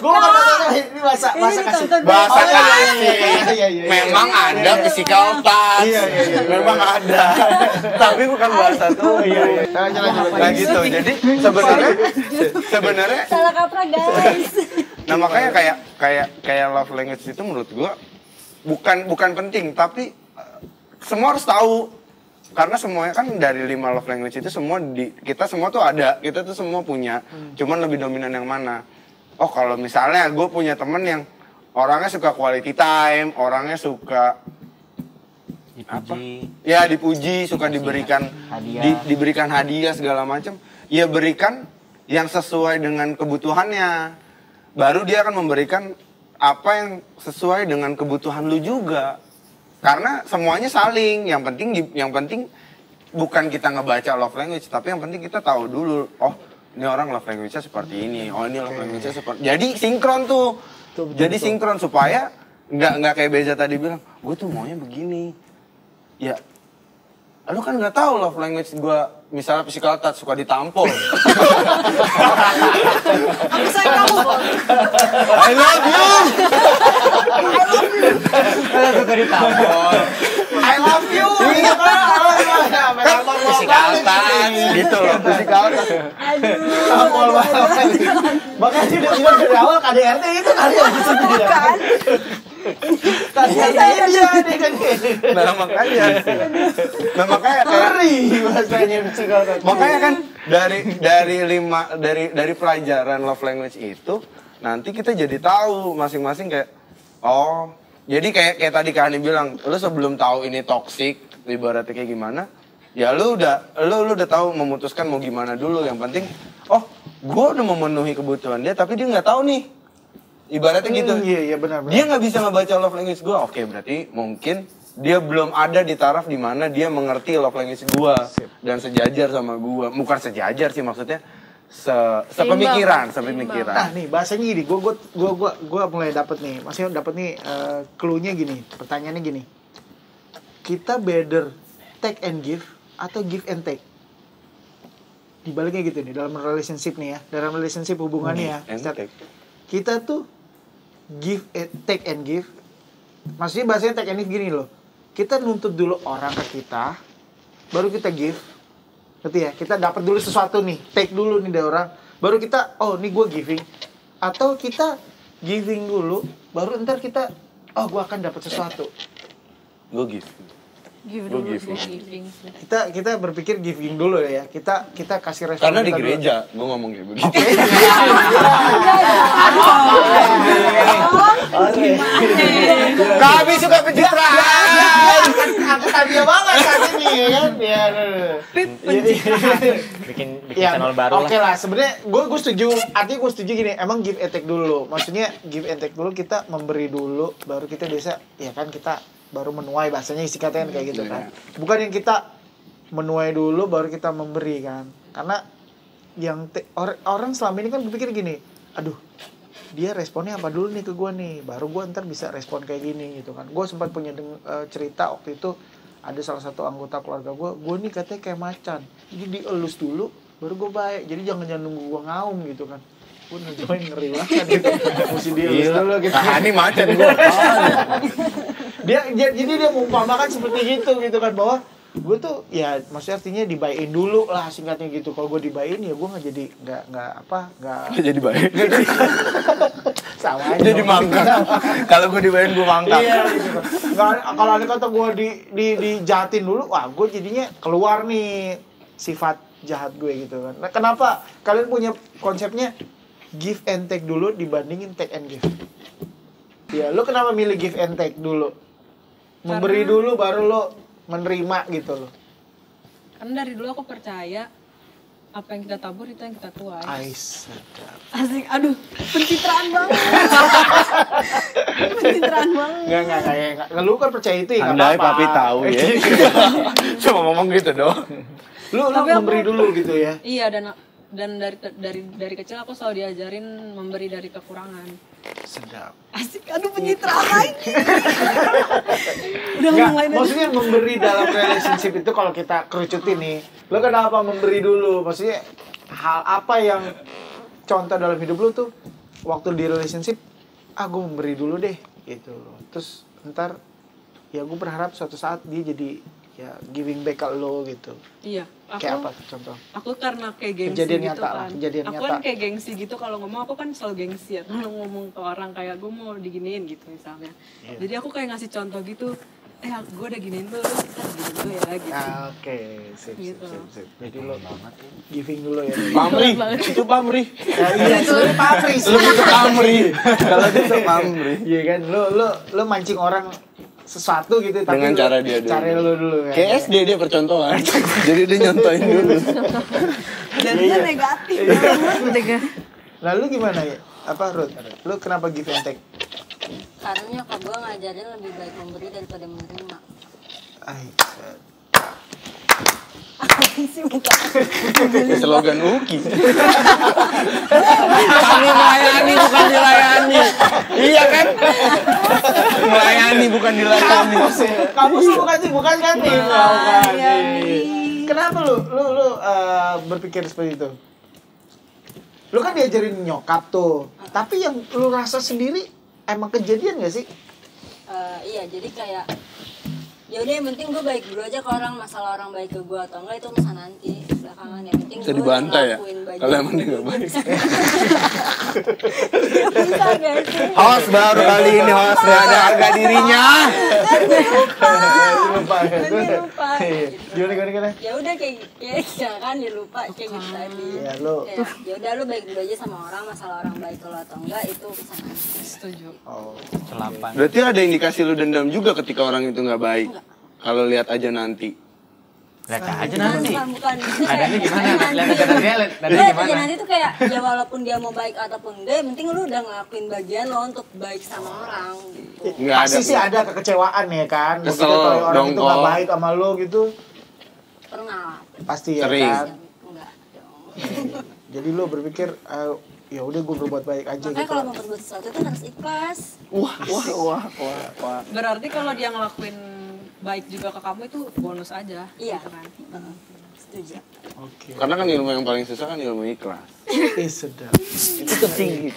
Gue nggak tahu ini bahasa kasih. Bahasa Oh, kasih. Iya. Memang ada physical touch. Iya. Memang ada. Tapi bukan bahasa tuh. Iya. Lanjut. Nah gitu. Jadi sebenarnya Salah kaprah guys. nah makanya kayak love language itu menurut gua bukan penting, tapi semua harus tahu. Karena semuanya kan dari 5 love language itu semua kita semua tuh ada, kita tuh semua punya. Cuman lebih dominan yang mana? Oh kalau misalnya gue punya temen yang orangnya suka quality time, orangnya suka Dipuji. ya dipuji, suka diberikan Hadiah. diberikan hadiah segala macam, ya berikan yang sesuai dengan kebutuhannya. Baru dia akan memberikan apa yang sesuai dengan kebutuhan lu juga. Karena semuanya saling. Yang penting bukan kita ngebaca love language, tapi yang penting kita tahu dulu, oh ini orang love language-nya seperti ini, oh ini love language-nya seperti. Jadi sinkron tuh. Jadi sinkron supaya nggak kayak Beza tadi bilang, gue tuh maunya begini. Ya, lu kan nggak tahu love language gue misalnya physical touch suka ditampol. Aku sayang kamu. I love you. Suka ditampol. I love you. Iya kan? Physical touch gitu loh, physical touch. Tampol banget. Makanya dia bilang dari awal KDRT itu kali ya. Bukan. KDRT dia kan. Nah makanya kayak Ngeri bahasanya physical touch. makanya kan dari pelajaran love language itu nanti kita jadi tahu masing-masing kayak oh jadi kayak tadi Kak Hani bilang lu sebelum tahu ini toxic ibaratnya kayak gimana ya lu udah tahu memutuskan mau gimana dulu. Yang penting oh gue udah memenuhi kebutuhan dia tapi dia nggak tahu nih ibaratnya gitu. Iya benar. Dia nggak bisa ngebaca love language gue. Oke berarti mungkin dia belum ada di taraf dimana dia mengerti love language gue dan sejajar sama gue. Bukan sejajar sih maksudnya sepemikiran. Nah nih bahasanya gini, gue mulai dapet nih, maksudnya dapet nih clue-nya gini, pertanyaannya gini, kita better take and give atau give and take? Dibaliknya gitu nih dalam relationship nih ya, dalam relationship hubungannya ya, kita tuh take and give, maksudnya bahasanya take and give gini loh, kita nuntut dulu orang ke kita, baru kita give. Ngerti ya, kita dapat dulu sesuatu nih, take dulu nih dari orang, baru kita, oh nih gue giving, atau kita giving dulu, baru ntar kita, oh gue akan dapat sesuatu. Gue give. Give Gue dulu, giving. giving. Kita berpikir giving dulu ya, kita kasih respon. Karena di kita dulu. gereja gue ngomong kayak begitu. Kami suka pencitraan. Aku tanya banget saat ini ya kan, ya. Bikin Ya, channel baru oke lah. Sebenarnya gue setuju. Artinya gue setuju gini. Emang give and take dulu. Maksudnya give and take dulu, kita memberi dulu, baru kita biasa. Ya kan kita baru menuai, bahasanya isi katanya kayak gitu kan. Bukan yang kita menuai dulu, baru kita memberi kan. Karena yang orang selama ini kan berpikir gini. Aduh, dia responnya apa dulu nih ke gue nih, baru gue ntar bisa respon kayak gini gitu kan. Gue sempat punya cerita waktu itu, ada salah satu anggota keluarga gue nih katanya kayak macan, jadi dielus dulu baru gue baik, jadi jangan nunggu gue ngaum gitu kan. Gue ngejoin ngeri banget gitu, mesti dielus dulu gitu. Nah, ini macet gue. Jadi dia mengumpamakan seperti gitu kan, bahwa gue tuh ya maksudnya artinya dibayain dulu lah singkatnya gitu. Kalau gue dibayain ya gue nggak jadi nggak Jadi baik. sama aja Jadi dong. mangkak. Kalau gue dibayain gue mangkak. Iya gitu. Kalau ada kata gue dijahatin dulu, wah gue jadinya keluar nih sifat jahat gue gitu kan. Nah, kenapa kalian punya konsepnya give and take dulu dibandingin take and give? Ya, lo kenapa milih give and take dulu? Memberi dulu baru lo menerima gitu loh. Karena dari dulu aku percaya apa yang kita tabur itu yang kita tuai. Ais. Asik, aduh, pencitraan banget. Pencitraan banget. Enggak. Lu kan percaya itu ya enggak Andai apa-apa. papi tahu ya. Cuma ngomong gitu doang. Lu Tapi aku- memberi dulu gitu ya. Iya, dan dari kecil aku selalu diajarin memberi dari kekurangan. Sedap. Asik, aduh pencitraan lagi. Udah Enggak, ngomong lain aja. maksudnya memberi dalam relationship itu kalau kita kerucutin nih, lo kenapa memberi dulu? Maksudnya hal apa yang contoh dalam hidup lo tuh waktu di relationship, gue memberi dulu deh gitu loh. Terus ntar ya gue berharap suatu saat dia jadi ya giving back ke lo gitu. Iya, Kayak apa aku tuh contoh? aku karena kayak gengsi Kejadian gitu nyata lah, kan. kejadian Aku nyata. kan kayak gengsi gitu kalau ngomong, aku kan selalu gengsi ya kalau ngomong ke orang kayak gue mau diginiin gitu misalnya. Jadi aku kayak ngasih contoh gitu, gue udah giniin lu, kita giniin dulu ya gitu. Oke, sip. Gitu. Jadi lo giving dulu ya. Pamri. Itu pamri. Ya, iya, itu pamri sih. Lu itu pamri. Kalau itu pamri. Iya kan, lo mancing orang sesuatu gitu tapi Dengan cara dia dulu. Cara lo dulu kan. Kayak SD dia percontohan. Jadi dia nyontoin dulu. Dan Iya. itu negatif. Negatif. Lalu gimana ya? Apa Ruth? Lu kenapa give and take? Karena nyokap gue ngajarin lebih baik memberi daripada menerima. Ay, Kayak slogan Uki. Kami melayani bukan dilayani. Iya kan? Melayani bukan dilayani. kamu sih bukan kan nih? Bukan. Kenapa lu berpikir seperti itu? Lu kan diajarin nyokap tuh, tapi yang lu rasa sendiri emang kejadian gak sih? Iya, jadi kayak ya udah yang penting gue baik dulu aja ke orang, masalah orang baik ke gue atau enggak itu urusan nanti belakangan. Yang penting Bisa gue dibantai ya? ngelakuin baju. Kalau emang dia nggak baik. Bisa gak sih? Host baru kali ini host nggak ada harga dirinya. Lupa. Nanti lupa. Gimana? Ya udah kayak jangan dilupa kayak gitu tadi. Ya lu. Ya udah lu baik dulu aja sama orang, masalah orang baik ke lo atau enggak itu urusan nanti. Setuju. Oh. Celapan. Berarti ada indikasi lu dendam juga ketika orang itu nggak baik. Kalau lihat aja nanti. Lihat aja nanti. Bukan. Adanya gimana? Lihat aja nanti. Lihat Aja gimana? nanti tuh kayak ya walaupun dia mau baik ataupun enggak, yang penting lu udah ngelakuin bagian lo untuk baik sama orang gitu. Nggak Pasti sih ada kekecewaan ya kan. Begitu Kesel, kalau orang itu dongkol. gak baik sama lu gitu, Pernah. pasti ya Sering. kan. Enggak dong. Jadi lu berpikir ya udah gue berbuat baik aja Makanya gitu. kalau mau berbuat sesuatu itu harus ikhlas. Wah. Berarti kalau dia ngelakuin baik juga ke kamu itu bonus aja. Iya. Gitu kan. Setuju. Oke. Karena kan ilmu yang paling susah kan ilmu ikhlas. Sedap. Itu tertinggi.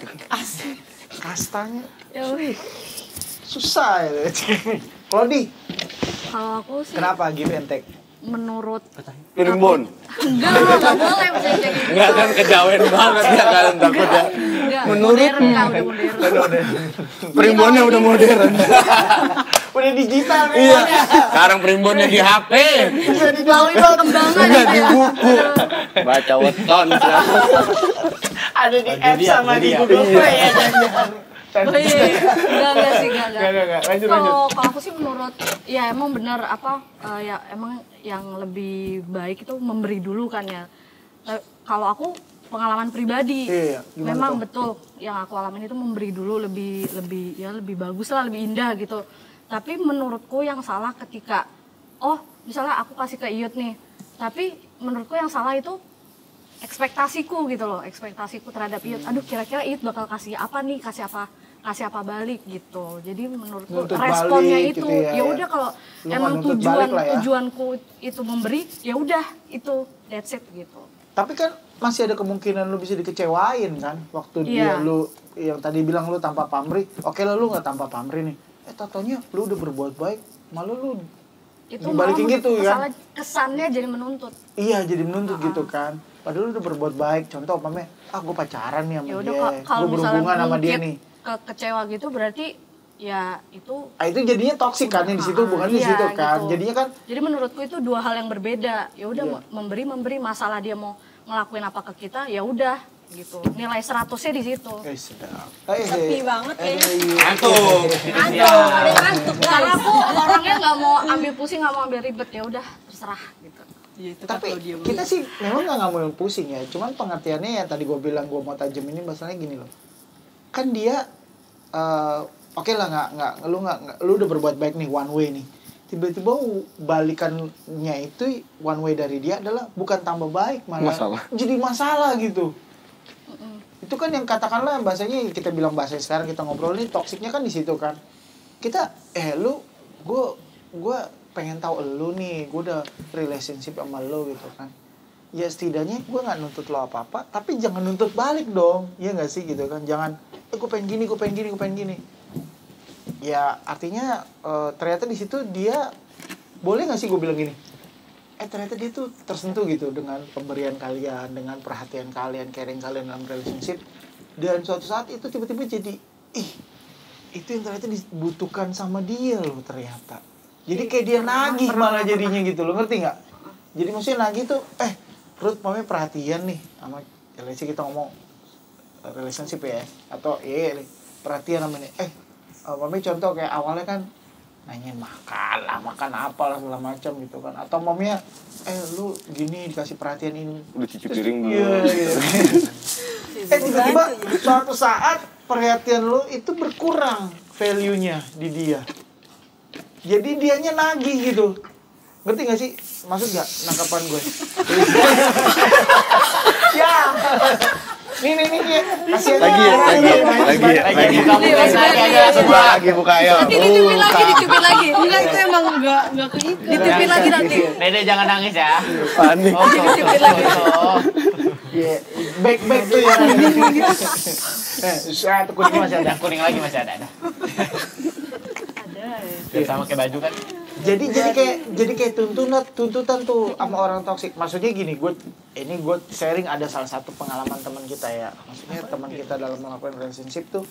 Kastanya Ya wih. susah ya. Lodi, Kalau aku sih kenapa give and take? menurut Primbon. enggak boleh misalnya kayak gitu. Enggak kan kejawen banget ya kan takutnya. Enggak, Menurut modern Kak, udah modern. Primbonnya udah modern. Udah digital nih. Iya. Sekarang primbonnya di HP. Bisa di-download. Perkembangan Enggak di buku. Baca weton. Ada di app sama di Google Play ya. Oh iya, enggak sih, enggak. Lanjut. Kalau aku sih menurut, ya emang benar ya emang yang lebih baik itu memberi dulu kan ya. Kalau aku pengalaman pribadi, Iya, gimana memang tuh? betul yang aku alamin itu memberi dulu lebih bagus lah, lebih indah gitu. Tapi menurutku yang salah ketika, misalnya aku kasih ke Iyut nih, tapi menurutku yang salah itu ekspektasiku gitu loh, ekspektasiku terhadap Iyut. Aduh, kira-kira Iyut bakal kasih apa nih, kasih apa balik gitu. Jadi menurutku Nuntut responnya balik itu gitu ya. ya udah kalau Lu emang nggak nuntut balik lah ya. tujuanku itu memberi, ya udah itu that's it gitu. Tapi kan masih ada kemungkinan lu bisa dikecewain kan waktu Iya. dia lu yang tadi bilang lu tanpa pamrih. Oke lah lu nggak tanpa pamrih nih. Totonya lu udah berbuat baik, malah lu Itu dibalikin malah gitu kan. kesannya jadi menuntut. Iya jadi menuntut gitu kan. Padahal lu udah berbuat baik. Contoh umpamanya, gue pacaran nih sama Ya dia. udah kalau Gue misalnya berhubungan sama dia mungkin nih. kecewa gitu berarti ya itu Itu jadinya toksik kan di situ, bukan di iya, situ kan. gitu. Jadinya kan Jadi menurutku itu dua hal yang berbeda. Ya udah Iya. memberi masalah dia mau ngelakuin apa ke kita, ya udah gitu. Nilai 100-nya di situ. sedap. Sepi banget kayaknya. Ngantuk. Ngantuk, ada yang ngantuk Karena guys. aku orangnya nggak mau ambil pusing, nggak mau ambil ribet, ya udah terserah gitu. Ya, itu Tapi kan kalau dia kita sih memang nggak mau pusing ya. Cuman pengertiannya yang tadi gue bilang gue mau tajam ini masalahnya gini loh. Kan dia oke lah nggak lu udah berbuat baik nih one way nih. Tiba-tiba balikannya itu one way dari dia adalah bukan tambah baik malah Masalah. jadi masalah gitu. Itu kan yang katakanlah bahasanya kita bilang bahasa sekarang kita ngobrol nih toksiknya kan di situ kan. Kita gue pengen tahu lu nih, gue udah relationship sama lu gitu kan. Ya setidaknya gue nggak nuntut lo apa-apa, tapi jangan nuntut balik dong, ya nggak sih gitu kan. Jangan, gue pengen gini. Ya artinya ternyata di situ dia boleh nggak sih gue bilang gini? Ternyata dia tuh tersentuh gitu dengan pemberian kalian, dengan perhatian kalian, caring kalian dalam relationship. Dan suatu saat itu tiba-tiba jadi, itu yang ternyata dibutuhkan sama dia loh ternyata. Jadi kayak dia nagih malah jadinya gitu loh, ngerti nggak? Jadi maksudnya nagih tuh, Ruth maunya perhatian nih sama relasi kita ngomong relationship ya, atau perhatian namanya. Mami contoh kayak awalnya kan nanyain makan apalah segala macam gitu kan, atau mamanya lu gini dikasih perhatian ini Udah cuci piring belum? iya. Tiba-tiba suatu saat perhatian lu itu berkurang value-nya di dia, jadi dianya nagih gitu. Ngerti gak sih? Maksud gak nangkapan gue? Ya nih ya. Kasih Lagi buka ayo. Nanti ditipin lagi. Enggak, itu emang enggak ke itu. Ditipin lagi nanti. Dede jangan nangis ya. Panik. Ditipin lagi. Iya, back tuh ya. Satu kuning masih ada, kuning lagi masih ada. Biar sama kayak baju kan. Jadi kayak tuntutan tuh sama orang toksik. Maksudnya gini, gue sharing ada salah satu pengalaman teman kita ya. Maksudnya teman kita dalam melakukan relationship tuh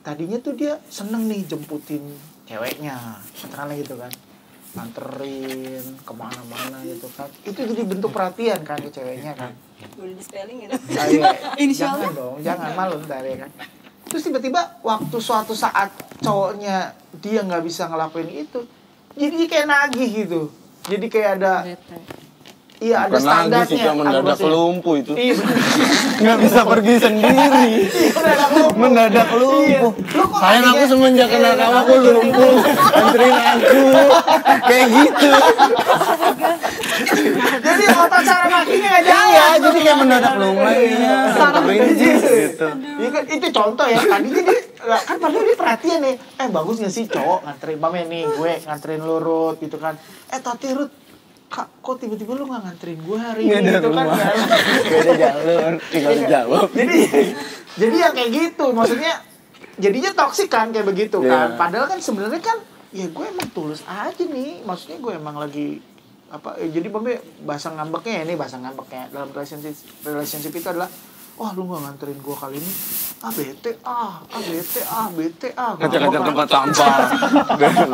tadinya tuh dia seneng nih jemputin ceweknya, katakanlah gitu kan, nganterin kemana-mana gitu kan. Itu jadi bentuk perhatian kan ke ceweknya kan. Boleh di spelling gitu. Jangan dong, jangan malu ntar ya kan. Terus tiba-tiba waktu suatu saat cowoknya dia nggak bisa ngelakuin itu, jadi kayak nagih gitu. Jadi kayak ada, iya ada standarnya. Bukan lagi sih, cuma mendadak lumpuh itu. Iya, Nggak bisa pergi sendiri. Mendadak lumpuh. Sayang aku semenjak kenal kamu aku lumpuh. Anterin aku. Kayak gitu. Jadi otak cara makinya nggak jalan. Iya, jadi kayak mendadak lumpuh. Gitu. Iya kan, itu contoh ya. Tadinya dia kan padahal dia perhatian nih. Bagus nggak sih cowok nganterin Mame nih, gue nganterin lu Rut gitu kan. Tati Rut, Kak, kok tiba-tiba lu nggak nganterin gue hari ini gitu kan? Beda jalur, tinggal dijawab. Jadi yang kayak gitu, maksudnya jadinya toksik kan kayak begitu kan. Padahal kan sebenarnya kan ya gue emang tulus aja nih. Maksudnya gue emang lagi apa? Jadi bahasa ngambeknya dalam relationship itu adalah, wah lu gak nganterin gue kali ini, bete. Ngajak-ngajak tempat sampah.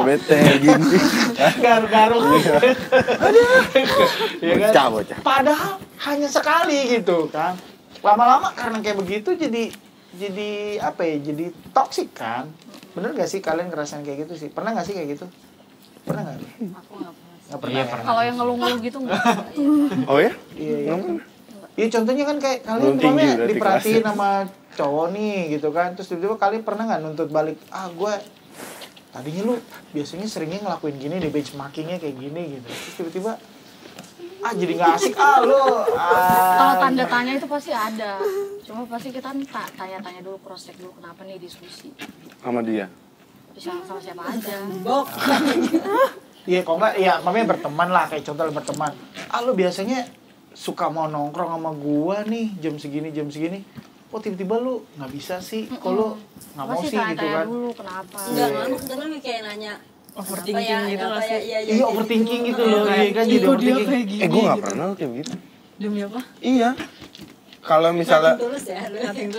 Bete gini. Garuk-garuk. Ya kan? Bocah. Padahal hanya sekali gitu kan. Lama-lama karena kayak begitu jadi apa ya? Jadi toksik kan. Bener gak sih kalian ngerasain kayak gitu sih? Pernah gak sih kayak gitu? Pernah gak? Aku nggak pernah. Nggak pernah. Ya? Kalau yang ngeluh-ngeluh gitu enggak. Oh ya? Iya. Iya contohnya kan kayak kalian Belum tinggi kemarin berarti diperhatiin kelasnya. sama cowok nih gitu kan. Terus tiba-tiba kalian pernah nggak nuntut balik, gue tadinya lu biasanya seringnya ngelakuin gini deh, benchmarkingnya kayak gini gitu. Terus tiba-tiba jadi nggak asik lu. Kalau tanda tanya itu pasti ada. Cuma pasti kita tanya-tanya dulu, cross check dulu kenapa nih diskusi. Sama dia. Bisa sama siapa aja. Iya kok nggak, ya makanya berteman lah, kayak contoh berteman. Lu biasanya suka mau nongkrong sama gua nih jam segini. Kok tiba-tiba lu nggak bisa sih? Kok lu nggak mau Pasti sih gitu tanya-tanya kan? dulu kenapa. Enggak, maksudnya lebih kayak nanya Overthinking gitu lah sih. Iya overthinking gitu loh, iya kan jadi overthinking. Gue gak pernah kayak gitu. Demi apa? Iya. Kalau misalnya tulus ya.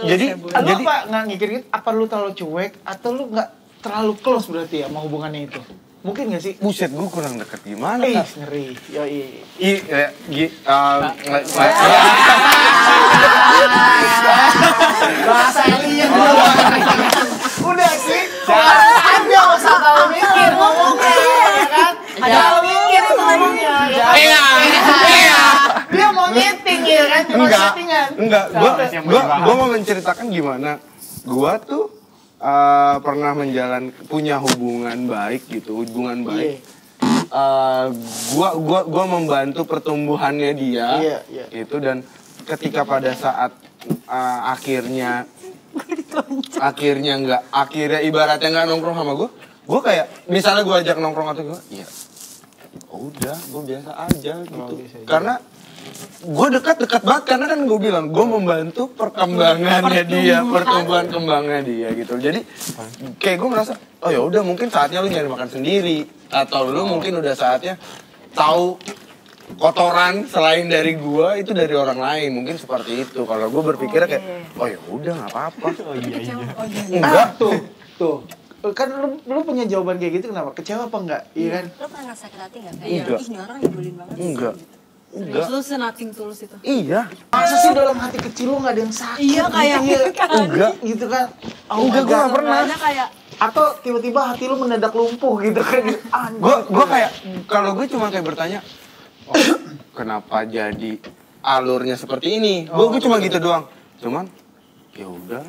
jadi Lu apa nggak ngikirin apa lu terlalu cuek atau lu nggak terlalu close berarti ya sama hubungannya itu? Mungkin nggak sih? buset gue kurang dekat gimana Ih, Kak? ngeri. Yoi. Bahasa alien. Udah sih. Ada usah kalau mikir ngomongnya, ya kan? Ada mikir itu ngomongnya. Iya. Dia mau nyeting ya kan? Cuma settingan. Enggak. Gue mau menceritakan gimana. Gue tuh pernah punya hubungan baik gitu, hubungan baik. Gua membantu pertumbuhannya dia. Iya. Itu dan ketika pada saat akhirnya ibaratnya nggak nongkrong sama gue kayak misalnya gue ajak nongkrong atau gue, ya udah gue biasa aja gitu. Karena gue dekat banget karena kan gue bilang gue membantu perkembangannya dia, pertumbuhan kembangnya dia gitu. Jadi kayak gue merasa oh ya udah mungkin saatnya lu nyari makan sendiri atau lu mungkin udah saatnya tahu kotoran selain dari gue itu dari orang lain, mungkin seperti itu. Kalau gue berpikirnya kayak oh ya udah nggak apa-apa. Enggak Tuh. Kan lu punya jawaban kayak gitu kenapa? Kecewa apa enggak? Iya kan? Lu pernah ngerasa sakit hati nggak? Iya. Kayak ini orang nyebelin banget. sih. Enggak. Terus nothing tulus itu. Iya. Masa sih dalam hati kecil lu nggak ada yang sakit? Iya, kayak Enggak. gitu kan? Enggak, gue nggak pernah. Makanya kayak Atau tiba-tiba hati lu mendadak lumpuh gitu kan? Gue kayak kalau gue cuma kayak bertanya, oh, kenapa jadi alurnya seperti ini? Gue cuma gitu doang. Cuman ya udah.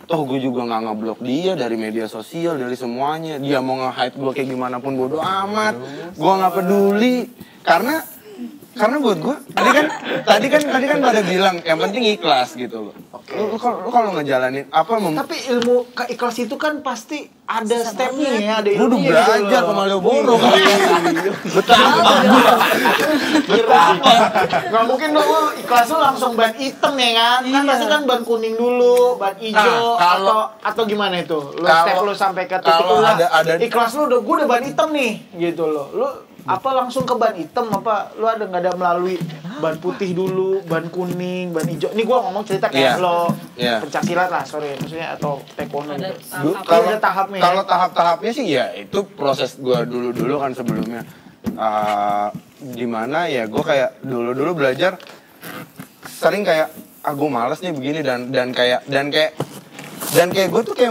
Toh gue juga nggak ngeblok dia dari media sosial, dari semuanya. Dia mau nge-hide gue kayak gimana pun bodo amat. Gue nggak peduli karena Karena buat gue tadi kan pada bilang yang penting ikhlas gitu loh. Lu kalau ngejalanin apa Tapi ilmu ikhlas itu kan pasti ada stepnya ya, ada Gue udah ilmunya belajar gitu ke loh. Malioboro. Gak mungkin dong lu ikhlas lu langsung ban hitam ya kan? Kan pasti kan ban kuning dulu, ban hijau atau gimana itu? Lu step lu sampai ke titik kalau lu lah. ada- Ikhlas lu gue udah ban hitam nih gitu loh. Lu apa langsung ke ban hitam apa lu nggak ada melalui ban putih dulu, ban kuning, ban hijau. Ini gua ngomong cerita kayak Iya. lo Iya. pencaksilat lah, sorry maksudnya atau taekwondo Ada gitu. tahap. Kalau ada tahapnya ya? Kalau tahap-tahapnya sih ya itu proses gue dulu kan sebelumnya. Dimana ya gue kayak dulu belajar sering kayak gue males nih begini dan kayak gue tuh kayak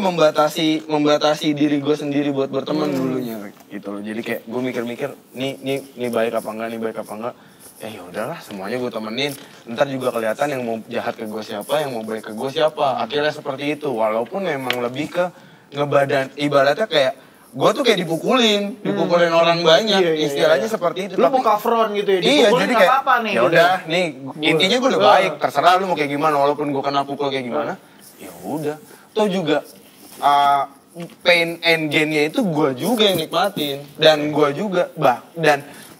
membatasi diri gue sendiri buat berteman dulunya gitu loh. Jadi kayak gue mikir-mikir nih baik apa enggak ya udahlah semuanya gue temenin, ntar juga kelihatan yang mau jahat ke gue siapa, yang mau baik ke gue siapa. Akhirnya seperti itu, walaupun memang lebih ke ngebadan, ibaratnya kayak gue tuh kayak dipukulin orang banyak, Iya, istilahnya seperti itu. Lu buka front gitu ya, Iya, dipukulin jadi nggak kayak apa-apa nih, ya gitu. udah nih intinya gue udah baik, terserah lu mau kayak gimana, walaupun gue kena pukul kayak gimana, ya udah. Toh juga pain and gain-nya itu gue juga yang nikmatin dan gue juga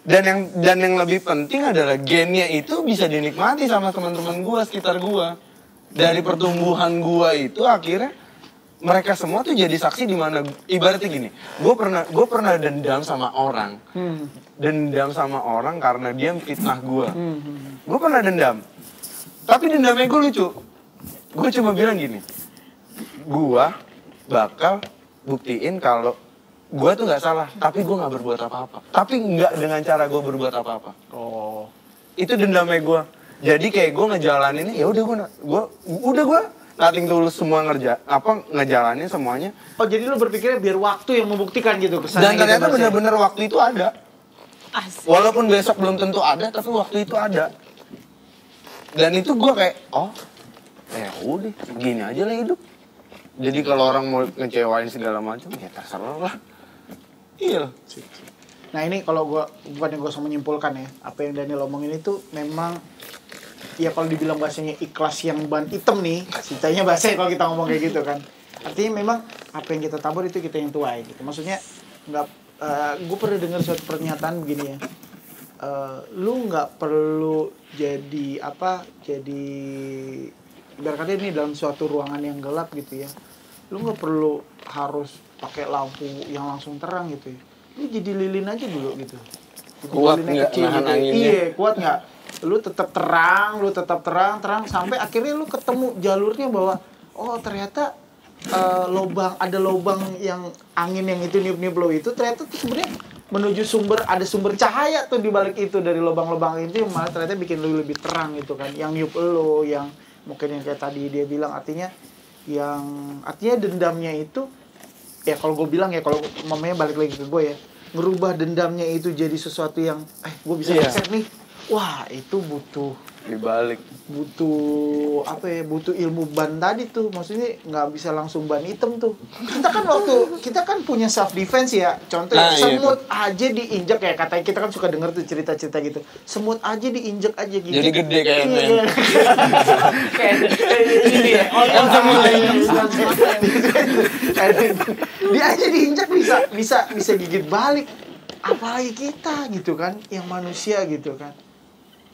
dan yang lebih penting adalah gain-nya itu bisa dinikmati sama teman-teman gue sekitar gue. Dari pertumbuhan gue itu akhirnya mereka semua tuh jadi saksi di mana ibaratnya gini. Gue pernah dendam sama orang. Dendam sama orang karena dia fitnah gue. Gue pernah dendam. Tapi dendamnya gue lucu. Gue cuma bilang gini. Gue bakal buktiin kalau gue tuh nggak salah, tapi gue nggak berbuat apa-apa. Tapi nggak dengan cara gue berbuat apa-apa. Oh. Itu dendamnya gue. Jadi kayak gue ngejalaninnya, ya udah gue nating tulus semua ngejalanin semuanya. Oh jadi lu berpikirnya biar waktu yang membuktikan gitu kesannya. Dan ternyata gitu, Mas, ya? benar-benar waktu itu ada. Asik. Walaupun besok belum tentu ada, tapi waktu itu ada. Dan itu gue kayak, ya udah, begini aja lah hidup. Jadi kalau orang mau ngecewain segala macam, ya terserah lah. Iya. Nah ini kalau gue bukan yang gue sama menyimpulkan ya, apa yang Daniel omongin itu memang ya kalau dibilang bahasanya ikhlas yang ban hitam nih, ceritanya bahasa kalau kita ngomong kayak gitu kan. Artinya memang apa yang kita tabur itu kita yang tuai gitu. Maksudnya nggak, gue pernah dengar suatu pernyataan begini ya. Lu nggak perlu jadi ibaratnya ini dalam suatu ruangan yang gelap gitu ya. Lu nggak perlu harus pakai lampu yang langsung terang gitu ya. Lu jadi lilin aja dulu gitu. Jadi Kuat lilin yang nggak kecil nahan gitu. anginnya? Iya, kuat nggak? Lu tetap terang sampai akhirnya lu ketemu jalurnya bahwa ternyata ada lubang yang angin yang itu niup-niup lo itu ternyata tuh sebenarnya menuju ada sumber cahaya tuh di balik itu dari lubang-lubang itu yang malah ternyata bikin lu lebih terang gitu kan. Yang niup lo, yang mungkin yang kayak tadi dia bilang artinya dendamnya itu ya kalau gue bilang ya kalau mamanya balik lagi ke gue ya ngerubah dendamnya itu jadi sesuatu yang gue bisa accept nih. Wah, itu butuh Dibalik. butuh ilmu ban tadi tuh, maksudnya nggak bisa langsung ban hitam tuh. Kita kan punya self defense ya, contohnya semut aja diinjak ya, katanya kita kan suka denger tuh cerita-cerita gitu, semut aja diinjak aja gitu Jadi gede kayaknya. kayak ini ya, dia aja diinjak bisa gigit balik, apalagi kita gitu kan, yang manusia gitu kan.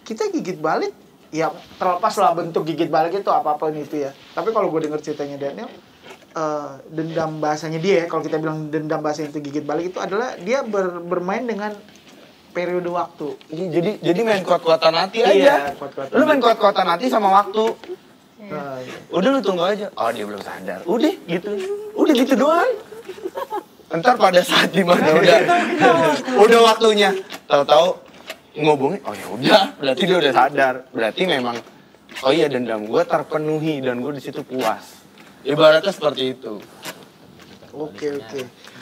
Kita gigit balik, ya terlepas lah bentuk gigit balik itu apa-apa itu ya. Tapi kalau gue denger ceritanya Daniel, dendam bahasanya dia ya, kalau kita bilang dendam bahasanya itu gigit balik itu adalah dia bermain dengan periode waktu. Jadi main kuat-kuatan hati aja. Iya, kuat-kuatan Lu main kuat-kuatan hati sama waktu. Iya. Udah lu tunggu aja. Oh, dia belum sadar. Udah gitu doang. Ntar pada saat dimana udah waktunya, tahu-tahu ngobongin, oh ya udah, berarti dia udah sadar, berarti memang, oh iya dendam gue terpenuhi dan gue di situ puas. Ibaratnya seperti itu. Oke.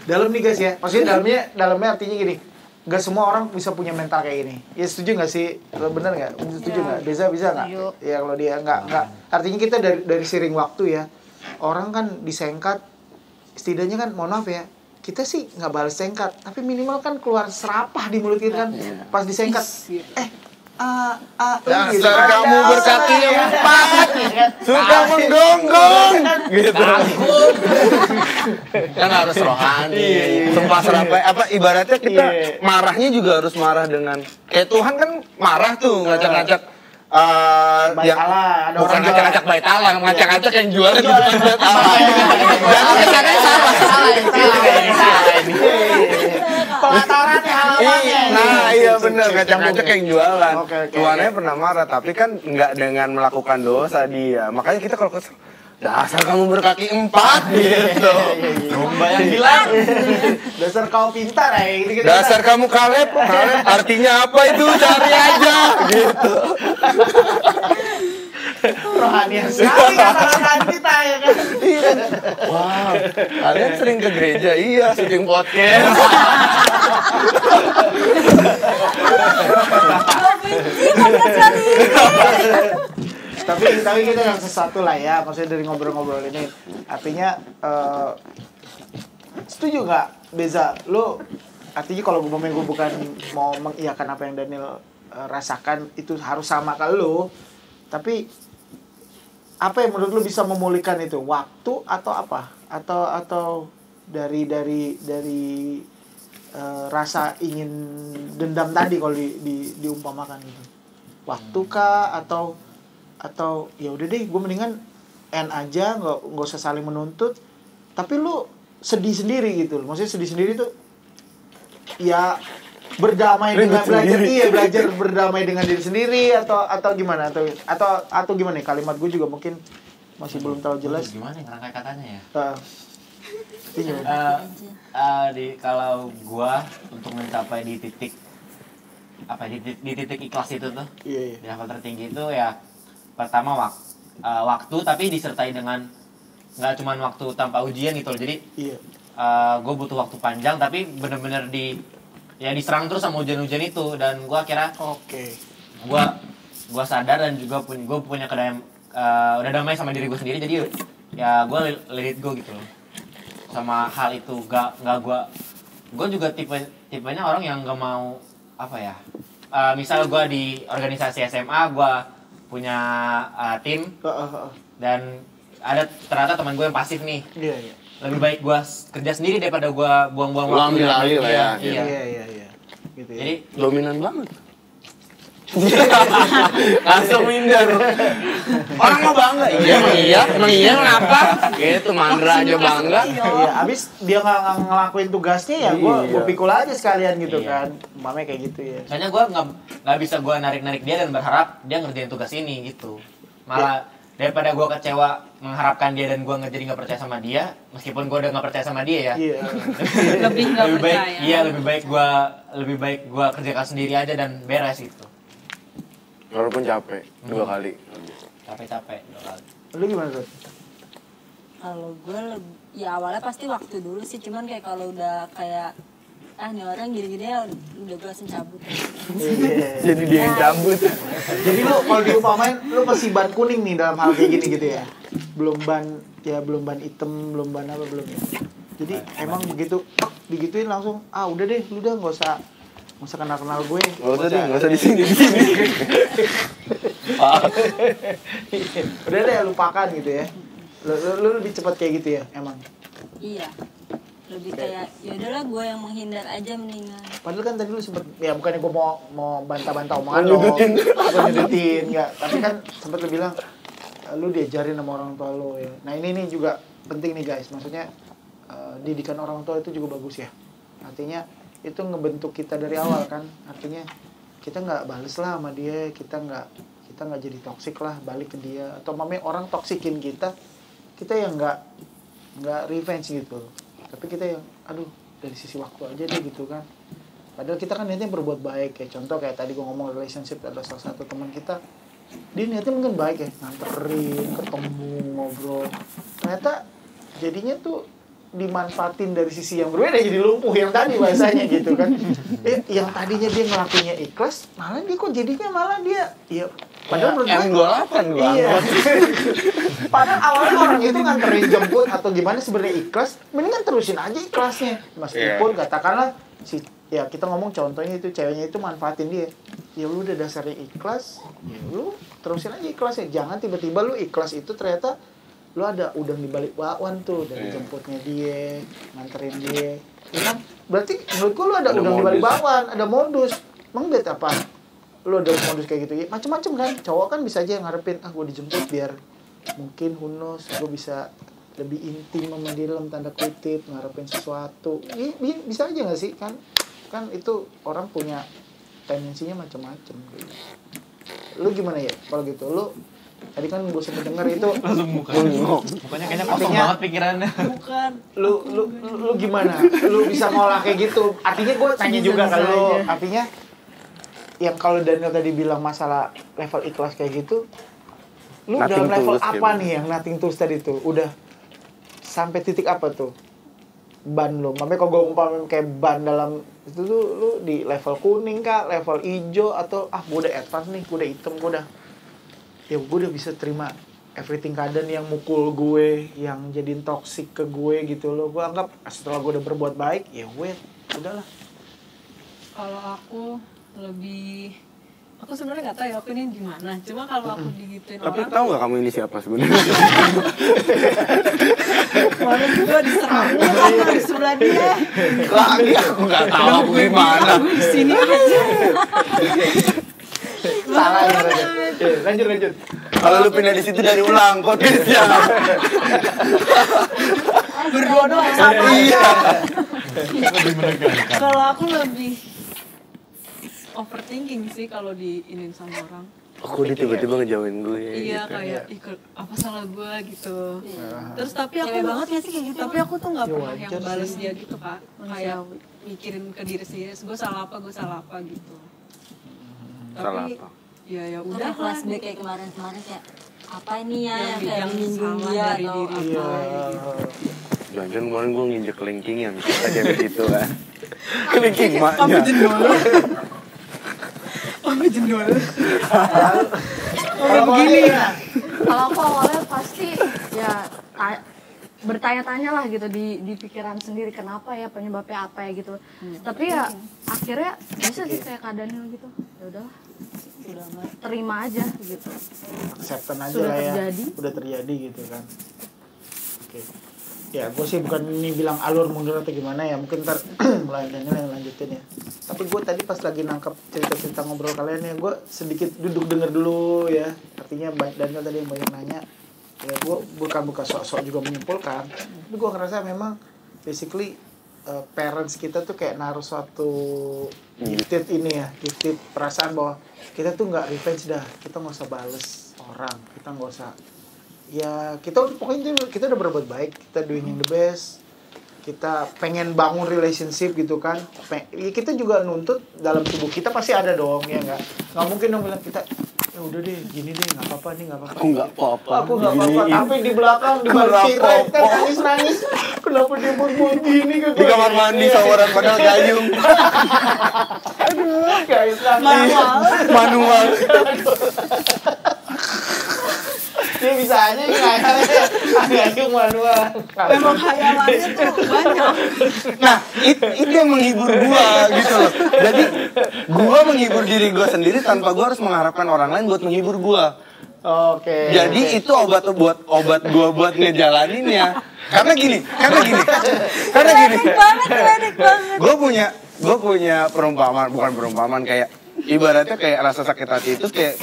Dalam nih guys ya, maksudnya dalamnya artinya gini, gak semua orang bisa punya mental kayak gini. Ya setuju nggak sih? Bener nggak? Setuju nggak? Bisa nggak? Ya kalau dia nggak. Artinya kita dari sering waktu ya, orang kan disengkat, setidaknya kan, mohon maaf ya, kita sih nggak balas sengkat, tapi minimal kan keluar serapah di mulut kita kan, pas disengkat. Dasar kamu berkaki empat, suka menggonggong, gitu. Kan harus rohani, sumpah serapa. Apa ibaratnya kita marahnya juga harus marah dengan kayak Tuhan kan marah tuh ngacak-ngacak. Yang bukan ngacak-ngacak bait Allah, ngacak-ngacak yang jualan di depan bait Allah. Jangan kesannya salah ini. Pelatarannya halamannya. Nah, iya benar, ngacak-ngacak yang jualan. Oke. Tuhannya pernah marah, tapi kan nggak dengan melakukan dosa dia. Makanya kita kalau kesel, dasar kamu berkaki empat gitu. Domba yang hilang. Dasar kau pintar ya. Gitu. Dasar kamu Kaleb artinya apa itu? Cari aja gitu. Rohanian sekali kata-kataan kita ya kan. Wow, kalian sering ke gereja? Iya, syuting podcast. Benci banget kali ini. tapi kita yang sesuatu lah ya, maksudnya dari ngobrol-ngobrol ini. Artinya setuju nggak Beza? Lo artinya kalau gue bukan mau mengiyakan apa yang Daniel rasakan itu harus sama ke lo, tapi apa yang menurut lu bisa memulihkan itu? Waktu atau apa? Atau dari rasa ingin dendam tadi kalau diumpamakan gitu. Waktu kah atau ya udah deh gue mendingan end aja, nggak usah saling menuntut. Tapi lu sedih sendiri gitu. Maksudnya sedih sendiri tuh ya berdamai dengan belajar berdamai dengan diri sendiri atau gimana atau gimana nih? Kalimat gue juga mungkin masih belum tahu jelas. Gimana ngerangkai katanya ya? Kalau gua untuk mencapai di titik di titik ikhlas itu tuh, di level tertinggi itu ya pertama waktu, tapi disertai dengan nggak cuma waktu tanpa ujian gitu loh. Jadi gue butuh waktu panjang tapi bener-bener diserang terus sama hujan-hujan itu, dan gue akhirnya gue sadar dan juga gue punya udah damai sama diri gue sendiri, jadi ya gue let it go gitu loh sama hal itu. Gak gue juga tipenya orang yang gak mau apa ya, misal gue di organisasi SMA gue punya tim dan ada ternyata teman gue yang pasif nih. Lebih baik gue kerja sendiri daripada gue buang-buang waktu. Ambil alih lah ya. Iya. Gitu ya. Jadi dominan banget. Langsung minder. Orang mau bangga. Emang iya kenapa? Gitu Mandra aja bangga. Iya, abis dia nggak ngelakuin tugasnya ya gue pikul aja sekalian gitu kan. Mamanya kayak gitu ya. Soalnya gue nggak bisa gue narik dia dan berharap dia ngerjain tugas ini gitu. Malah daripada gue kecewa mengharapkan dia dan gue jadi nggak percaya sama dia, meskipun gue udah nggak percaya sama dia ya. Lebih nggak percaya. Iya, lebih baik gue kerjakan sendiri aja dan beres gitu. Walaupun capek 2 kali. Capek 2 kali. Lu gimana tuh? Kalau gue ya awalnya pasti waktu dulu sih, cuman kayak kalau udah kayak nih orang gini-gini ya udah gue langsung cabut. Jadi dia yang cabut. Jadi lu kalau diumpamain lu masih ban kuning nih dalam hal kayak gini gitu ya. Belum ban hitam, belum ban apa belum ya. Jadi emang begitu digituin langsung udah deh lu udah nggak usah kenal gue. Nggak usah di sini. Udah deh lupakan gitu ya. Lu lebih cepat kayak gitu ya emang. Iya. Lebih kayak ya udahlah gue yang menghindar aja mendingan. Padahal kan tadi lu sempet ya bukannya gue mau bantah-bantah omongan lo. Nyudutin enggak. Tapi kan sempet lu bilang lu diajarin sama orang tua lo ya. Nah ini juga penting nih guys. Maksudnya didikan orang tua itu juga bagus ya. Artinya itu ngebentuk kita dari awal kan. Artinya kita nggak bales lah sama dia, kita nggak jadi toksik lah balik ke dia, atau mamanya orang toksikin kita yang nggak revenge gitu, tapi kita yang dari sisi waktu aja deh gitu kan. Padahal kita kan niatnya berbuat baik, kayak contoh kayak tadi gue ngomong relationship, ada salah satu teman kita dia niatnya mungkin baik ya, nganterin, ketemu, ngobrol, ternyata jadinya tuh dimanfaatin dari sisi yang berbeda, jadi lumpuh yang tadi bahasanya gitu kan. Yang tadinya dia ngelakuinnya ikhlas, malah dia kok jadinya malah dia padahal menurut gue iya. Padahal awalnya orang itu nganterin jemput atau gimana sebenarnya ikhlas, mendingan terusin aja ikhlasnya, meskipun katakanlah kita ngomong contohnya itu ceweknya itu manfaatin dia, ya lu udah dasarnya ikhlas, ya lu terusin aja ikhlasnya. Jangan tiba-tiba lu ikhlas itu ternyata lu ada udang di balik bakwan tuh, dari jemputnya dia, nganterin dia. Ya kan? Berarti menurut gua lu ada udang di balik bakwan, ada modus. Emang bet apa? Lu ada modus kayak gitu ya, macem-macem kan. Cowok kan bisa aja ngarepin, gua dijemput biar mungkin who knows, gua bisa lebih intim sama dia dalam tanda kutip, ngarepin sesuatu. Bisa aja gak sih? Kan itu orang punya tendensinya macam-macam gitu. Lu gimana ya kalau gitu? Lu tadi kan gue sempet denger itu Langsung mukanya kayaknya kosong Artinya- banget pikirannya. Bukan. lu gimana? Lu bisa ngolah kayak gitu. Artinya gue tanya juga Bisa-bisa kalau aja. artinya yang kalau Daniel tadi bilang masalah level ikhlas kayak gitu, lu Nothing dalam level tulus, apa gitu. nih yang nothing tulus tadi tuh? Udah sampai titik apa tuh? Ban lu. Makanya kalau gue umpamin kayak ban dalam itu tuh lu di level kuning kah, level hijau atau gue udah advance nih, gue udah hitam, gue udah bisa terima everything keadaan yang mukul gue, yang jadiin toxic ke gue gitu loh. Gue anggap setelah gue udah berbuat baik, ya udahlah. Kalau aku lebih, aku sebenarnya nggak tahu ya aku ini gimana. Cuma kalau aku digituin Tapi orang, tahu nggak kamu ini siapa sebenarnya? mana juga diserang mulu di sebelah dia. Lagi aku nggak tahu aku gimana. Aku di sini aja. Salah ya, lanjut. Kalau lu pindah di situ dari ulang podcastnya. Berdua doang sama aja. Iya. Kalau aku lebih overthinking sih kalau diinin sama orang. Aku dia tiba-tiba ngejauhin gue. Iya gitu. kayak ikut apa salah gue gitu. Terus tapi aku Cewek banget ya sih kayak gitu. Tapi aku tuh nggak Ya, pernah yang wajar balas sih. dia gitu kak. Kayak mikirin ke diri sendiri, gue salah apa gitu. Salah Tapi apa? ya Udah udah kelas lah. B kayak kemarin-kemarin kayak apa ini ya Yang yang kayak yang menyinggung salah dia dari atau diri. apa Iya. gitu. Jangan kemarin gue nginjek kelingking yang kita cewek gitu kan. Kelingking maknya. Sampai jendol. Kalau begini ya. Kalau aku awalnya pasti ya bertanya-tanya lah gitu di pikiran sendiri kenapa ya, penyebabnya apa ya gitu. Tapi ya akhirnya bisa sih kayak keadaannya gitu. Ya udahlah, terima aja gitu. Acceptance aja Sudah lah ya. terjadi. Udah terjadi gitu kan. Oke. Ya gue sih bukan ini bilang alur mundur atau gimana ya, mungkin ntar mulai Daniel yang lanjutin ya. Tapi gue tadi pas lagi nangkep cerita-cerita ngobrol kalian ya, gue sedikit duduk denger dulu ya. Artinya Daniel tadi yang banyak nanya, ya gue bukan sok-sok juga menyimpulkan, tapi gue ngerasa memang basically parents kita tuh kayak naruh suatu gifted ini ya, gifted perasaan bahwa kita tuh nggak revenge dah, kita nggak usah bales orang, kita nggak usah, ya kita pokoknya kita udah berbuat baik, kita doing the best, kita pengen bangun relationship gitu kan, ya kita juga nuntut dalam tubuh kita pasti ada dong ya nggak mungkin dong bilang kita ya udah deh gini deh nggak apa-apa nih nggak apa-apa. Aku nggak apa-apa. Aku nggak apa-apa. Tapi di belakang di balik tirai kan nangis. Kenapa dia buat gini ke Di kamar mandi sawaran padahal gayung. Aduh, guys, Manual. dia bisa aja gayung manual. Memang khayalannya tuh banyak. Nah, itu yang menghibur gua gitu loh. Jadi gua menghibur diri gua sendiri tanpa gua harus mengharapkan orang lain buat menghibur gua. Oke. Jadi itu obat gua buat ngejalaninnya. Karena gini. Ledek banget. Gue punya bukan perumpamaan kayak ibaratnya kayak rasa sakit hati itu kayak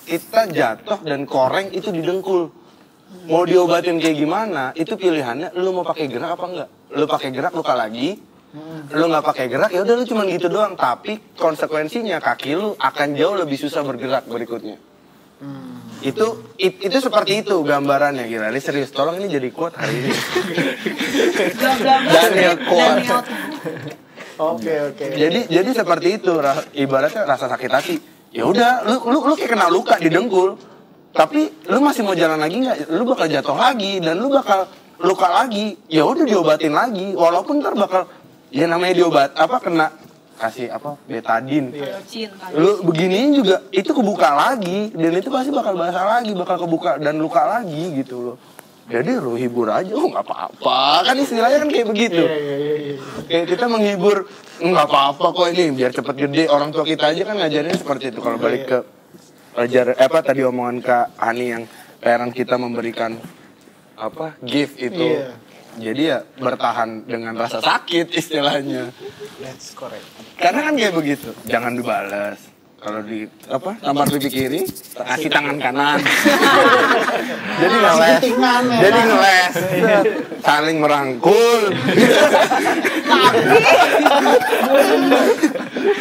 kita jatuh dan koreng itu didengkul. Mau diobatin kayak gimana? Itu pilihannya. Lu mau pakai gerak apa enggak? Lu pakai gerak luka lagi. Lu nggak pakai gerak ya udah lu cuma gitu doang. Tapi konsekuensinya kaki lu akan jauh lebih susah bergerak berikutnya. Itu seperti itu gambarannya, gila. Ini serius, tolong ini jadi quote hari ini. Daniel quote. Oke. Jadi seperti itu ibaratnya rasa sakit hati. Ya udah, lu kayak kena luka di dengkul. Tapi lu masih mau jalan lagi nggak? Lu bakal jatuh lagi dan lu bakal luka lagi. Ya udah diobatin lagi. Walaupun ntar bakal ya namanya diobat kena kasih betadin. Lu beginiin juga itu kebuka lagi dan itu pasti bakal basah lagi, bakal kebuka dan luka lagi gitu loh. jadi lu hibur aja, nggak apa-apa. Kan istilahnya kan kayak begitu. Kayak kita menghibur, nggak apa-apa kok ini biar cepet gede. Orang tua kita aja kan ngajarinnya seperti itu. Kalau balik ke tadi omongan Kak Ani yang parent kita memberikan gift itu. Jadi ya bertahan dengan rasa sakit istilahnya. That's correct. Karena kan kayak begitu, jangan dibalas. Kalau tampar pipi kiri, kasih tangan kanan. Jadi ngeles. Jadi ngeles. Saling merangkul.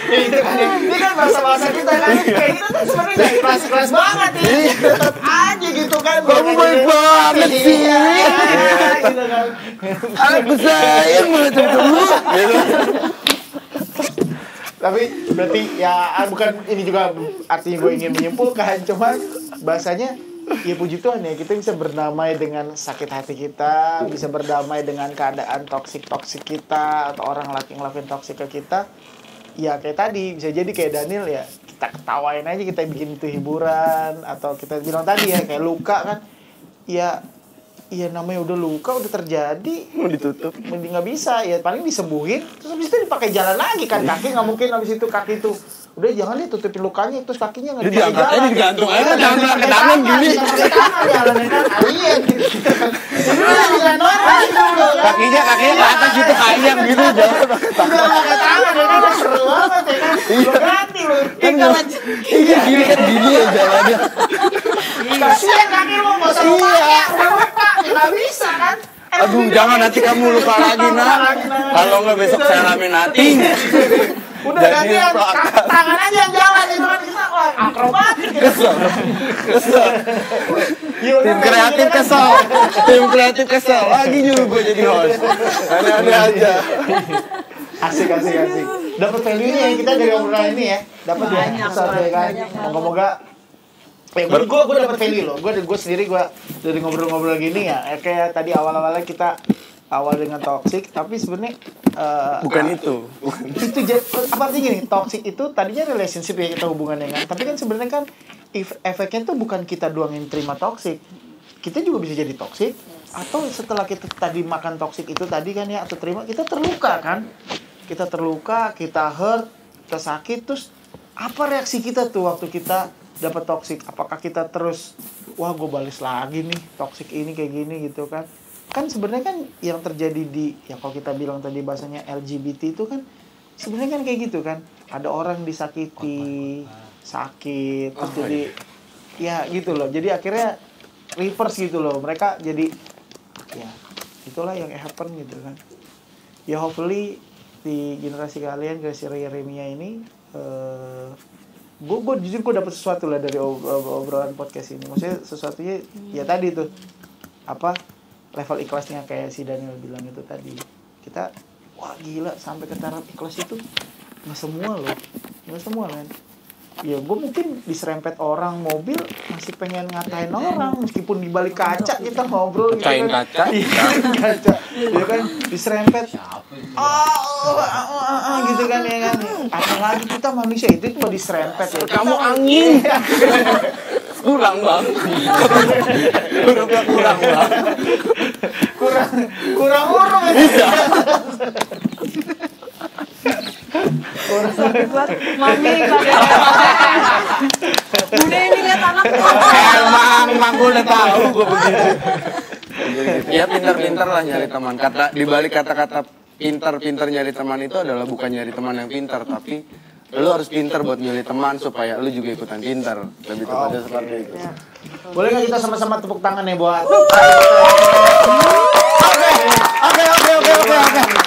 Ini kan bahasa-bahasa kita kan kayak gitu kan sebenarnya dari kelas banget nih. Tetap aja gitu kan. Kamu baik banget sih. Gitu kan. Aku sayang banget kamu. Tapi berarti ya bukan ini juga artinya gue ingin menyimpulkan, cuman bahasanya ya puji Tuhan ya kita bisa berdamai dengan sakit hati kita, bisa berdamai dengan keadaan toksik kita atau orang laki ngelakuin toksik ke kita. Ya kayak tadi bisa jadi kayak Daniel ya kita ketawain aja, kita bikin itu hiburan, atau kita bilang tadi ya kayak luka kan ya namanya udah luka udah terjadi Mau ditutup. mending nggak bisa ya paling disembuhin terus habis itu dipakai jalan lagi kan kaki nggak mungkin habis itu kaki itu udah jangan deh tutupin lukanya terus kakinya nggak Jadi diangkat aja digantung aja jangan pakai tangan gini. jalan kan alien gitu kan Kakinya ke atas gitu ayam gitu jangan pakai tangan. udah pakai tangan ya kan seru banget ya kan lo ganti lo Iya gini kan gini ya jalannya. kasihan kaki lo nggak usah lupa udah lupa nggak bisa kan. Aduh jangan nanti kamu lupa lagi nak. Kalau nggak besok saya laminating. Udah ganti yang tangan aja yang jalan itu kan kita wah akrobatik Kesel. Tim kreatif kesel. Lagi juga gue jadi host. Aneh-aneh aja. asik. Dapat value-nya ya kita dari obrolan ini ya. Dapat ya. Sampai kan. Moga-moga gue dapat value loh. Gue sendiri dari ngobrol-ngobrol gini ya. Kayak tadi awal-awalnya kita awal dengan toxic, tapi sebenarnya Bukan itu. Itu apa artinya gini? Toxic itu tadinya relationship ya kita hubungannya kan. Tapi kan sebenarnya kan efeknya tuh bukan kita doang yang terima toxic. Kita juga bisa jadi toxic atau setelah kita tadi makan toxic itu tadi kan ya atau terima kita terluka kan. Kita terluka, kita hurt, kita sakit terus apa reaksi kita tuh waktu kita dapat toxic? Apakah kita terus wah gue balas lagi nih toxic ini kayak gini gitu kan? Kan sebenarnya kan yang terjadi di ya kalau kita bilang tadi bahasanya LGBT itu kan sebenarnya kan kayak gitu kan. Ada orang disakiti, sakit, terus jadi ya gitu loh. Jadi akhirnya reverse gitu loh. Mereka jadi ya itulah yang happen gitu kan. Ya hopefully di generasi kalian, generasi Yeremia ini gue jujur gue dapet sesuatu lah dari obrolan podcast ini. Maksudnya sesuatunya ya tadi tuh level ikhlasnya kayak si Daniel bilang itu tadi. Kita wah gila sampai ke taraf ikhlas itu nggak semua kan. Ya gue mungkin diserempet orang mobil masih pengen ngatain orang meskipun di balik kaca kita ngobrol gitu kan. Kaca. Ya kan diserempet. Gitu kan ya kan. Apalagi kita manusia itu mau diserempet ya. Kamu angin. Kurang bang. Kurang bang. Kurang urung ya. Mami udah ini lihat anak Emang gue udah tahu gue begitu. Ya pintar-pintar lah nyari teman. Di balik kata-kata pintar nyari teman itu adalah bukan nyari teman yang pintar, tapi lu harus pintar buat milih teman supaya lu juga ikutan pintar. Lebih tepatnya seperti itu. Boleh nggak kita sama-sama tepuk tangan ya buat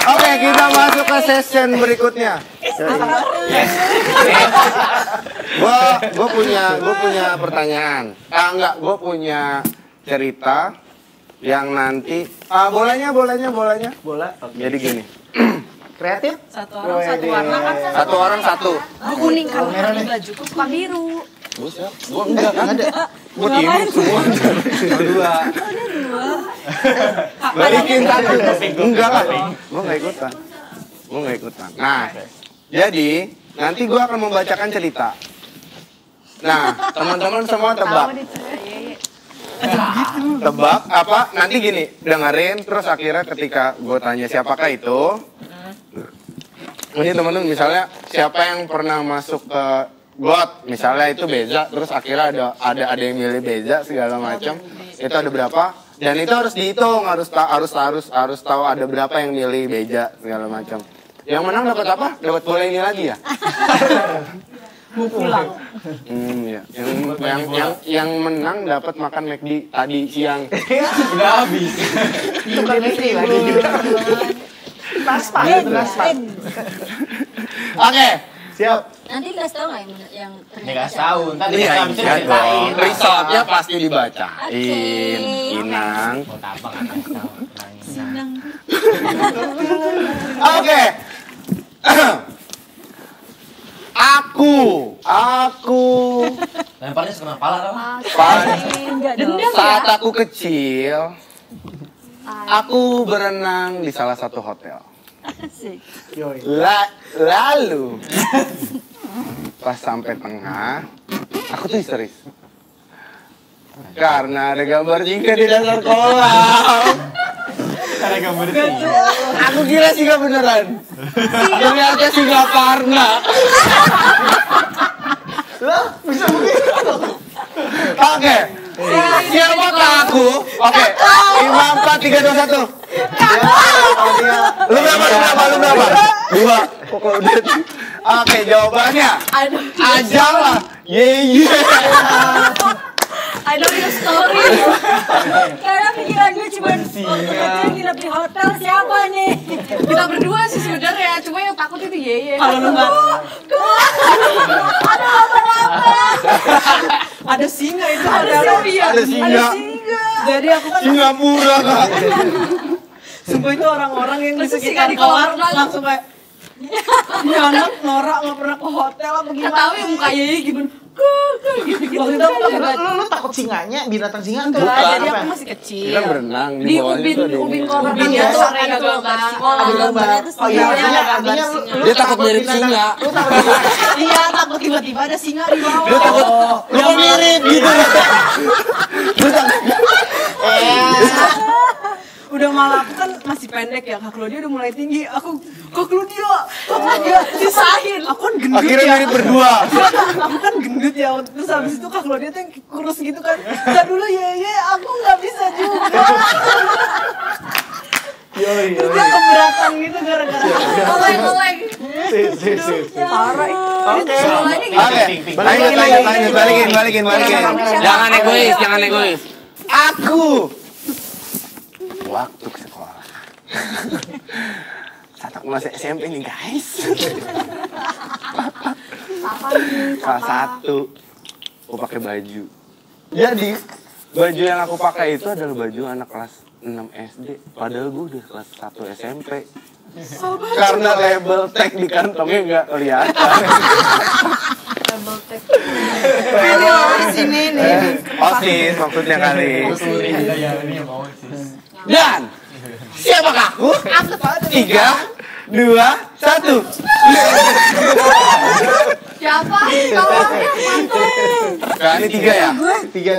Oke, kita masuk ke session berikutnya. Gue punya pertanyaan. Gue punya cerita yang nanti bolanya. bola. Jadi gini. Kreatif? Satu orang satu warna kan? Satu orang satu. gue kuning kan merah nih. bajuku suka biru. Gue enggak kan? Gue timur semua. Dua. Balikin satu. Enggak lah. Gue nggak ikutan. Nah, jadi nanti gue akan membacakan cerita. Nah, teman-teman semua tebak. Tebak apa? Nanti gini, dengerin terus akhirnya ketika gue tanya siapakah itu. Ini teman-teman misalnya siapa yang pernah masuk ke got, misalnya itu Beza, terus akhirnya ada yang milih Beza segala macam. Itu ada berapa? Dan itu harus dihitung, harus tahu ada berapa yang milih Beza segala macam. Yang menang dapat apa? Dapat bola ini lagi ya? Mau pulang. Iya. Yang menang dapat makan McD tadi siang. Udah habis. Itu bukan istri lagi. Naspa. Oke. Siap. Nanti dikasih tau nggak yang Dikasih tahu, ntar Iya, dikasih iya dong. Resultnya pasti Oke. dibacain. Inang. Mau tabak nggak kasih tahu. Senang. Oke. Aku Lemparnya sekena kepala tau. Enggak dong. saat aku kecil, aku berenang di salah satu hotel. Asik. Yoi. Lalu pas sampai tengah, aku tuh histeris. Karena ada gambar singa di dasar kolam. Ada gambar Aku kira singa beneran. Ternyata singa Parna. Lah, bisa begitu. Oke. Siapakah aku? Oke. 5, 4, 3, 2, 1. Lu berapa? 2. Kok kalau udah. Oke, jawabannya. Ajalah. Ye. I know your story. Karena pikiran gue cuma waktu nginep di hotel siapa nih? Kita berdua sih sebenarnya, cuma yang takut itu Yeye. Kalau lu nggak Aduh apa-apa. ada singa itu Ada singa. Jadi aku kan Singapura, Kak. sumpah itu orang-orang yang di Terus sekitar singa di kolam kolam renang. langsung kayak ini anak norak nggak pernah ke hotel apa Nggak gimana? tahu ya muka Yeye gimana. Gitu-gitu. Waktu itu aku pakai baju. Lu takut singanya, binatang singa tuh. Enggak, jadi Apa? aku masih kecil. Kita berenang Di bawahnya ubin tuh ada ubin ini. kolam Ubin dia ya, tuh ada ada gambar gambar singa. kolam. Ada gambar. Oh iya, artinya Dia takut mirip singa. Lu takut Iya, takut tiba-tiba ada singa di bawah. Lu takut lu kok mirip gitu. Lu takut. Udah malah aku kan masih pendek ya, Kak Claudia udah mulai tinggi. Kak Claudia disahin. Aku kan gendut Akhirnya ya. mirip berdua. Aku kan gendut ya. Terus habis itu Kak Claudia tuh yang kurus gitu kan. Entar dulu Yeye, aku nggak bisa juga. Yoi. Dia keberatan gitu gara-gara Oleng-oleng. parah. Oke. Oke. Balikin. Jangan egois. Aku waktu ke sekolah. Saat aku masih SMP nih guys. Kelas 1 aku pakai baju. Jadi baju yang aku pakai itu adalah baju anak kelas 6 SD. Padahal gue udah kelas 1 SMP. Karena label tag di kantongnya nggak kelihatan. Ini orang sini nih. Osis maksudnya kali. Iya, ini yang mau sih. Dan siapakah aku? 3, 2, 1. Siapa? Tolongnya mantul. Nah, ini 3 ya? Tiga.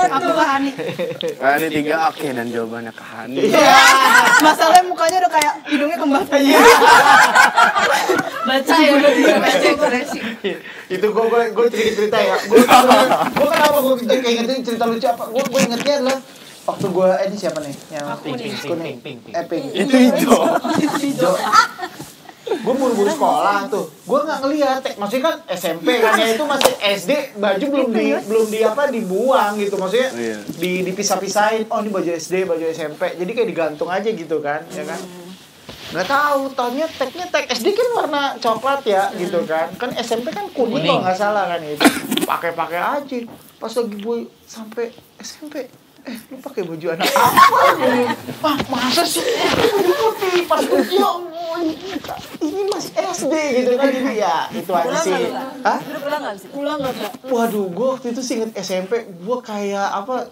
Aku ke Hani. Nah, ini 3, oke. Dan jawabannya ke Hani. Masalahnya mukanya udah kayak hidungnya kembang. Baca ya, baca ekspresi. Itu gue cerita ya. Gue kenapa gue ingetin cerita lucu apa? Gue ingetnya adalah waktu gue ini siapa nih? Yang kuning. Pink. Pink. Itu hijau. Gue buru-buru sekolah tuh. Gue nggak ngeliat. Maksudnya kan SMP kan ya, itu masih SD, baju belum dibuang gitu. Maksudnya Iya. dipisah-pisahin. Oh ini baju SD, baju SMP. Jadi kayak digantung aja gitu kan, ya kan? Nggak tahu, taunya tag SD kan warna coklat ya gitu kan. Kan SMP kan kuning kalau nggak salah kan itu. Pakai aja. Pas lagi gue sampai SMP, lu pakai baju anak apa? Masa sih? Pas gue ya Allah, ini masih SD gitu kan ini ya. Itu aja sih. Hah? Pulang nggak Kak? Waduh, gue waktu itu sih inget SMP, gue kayak apa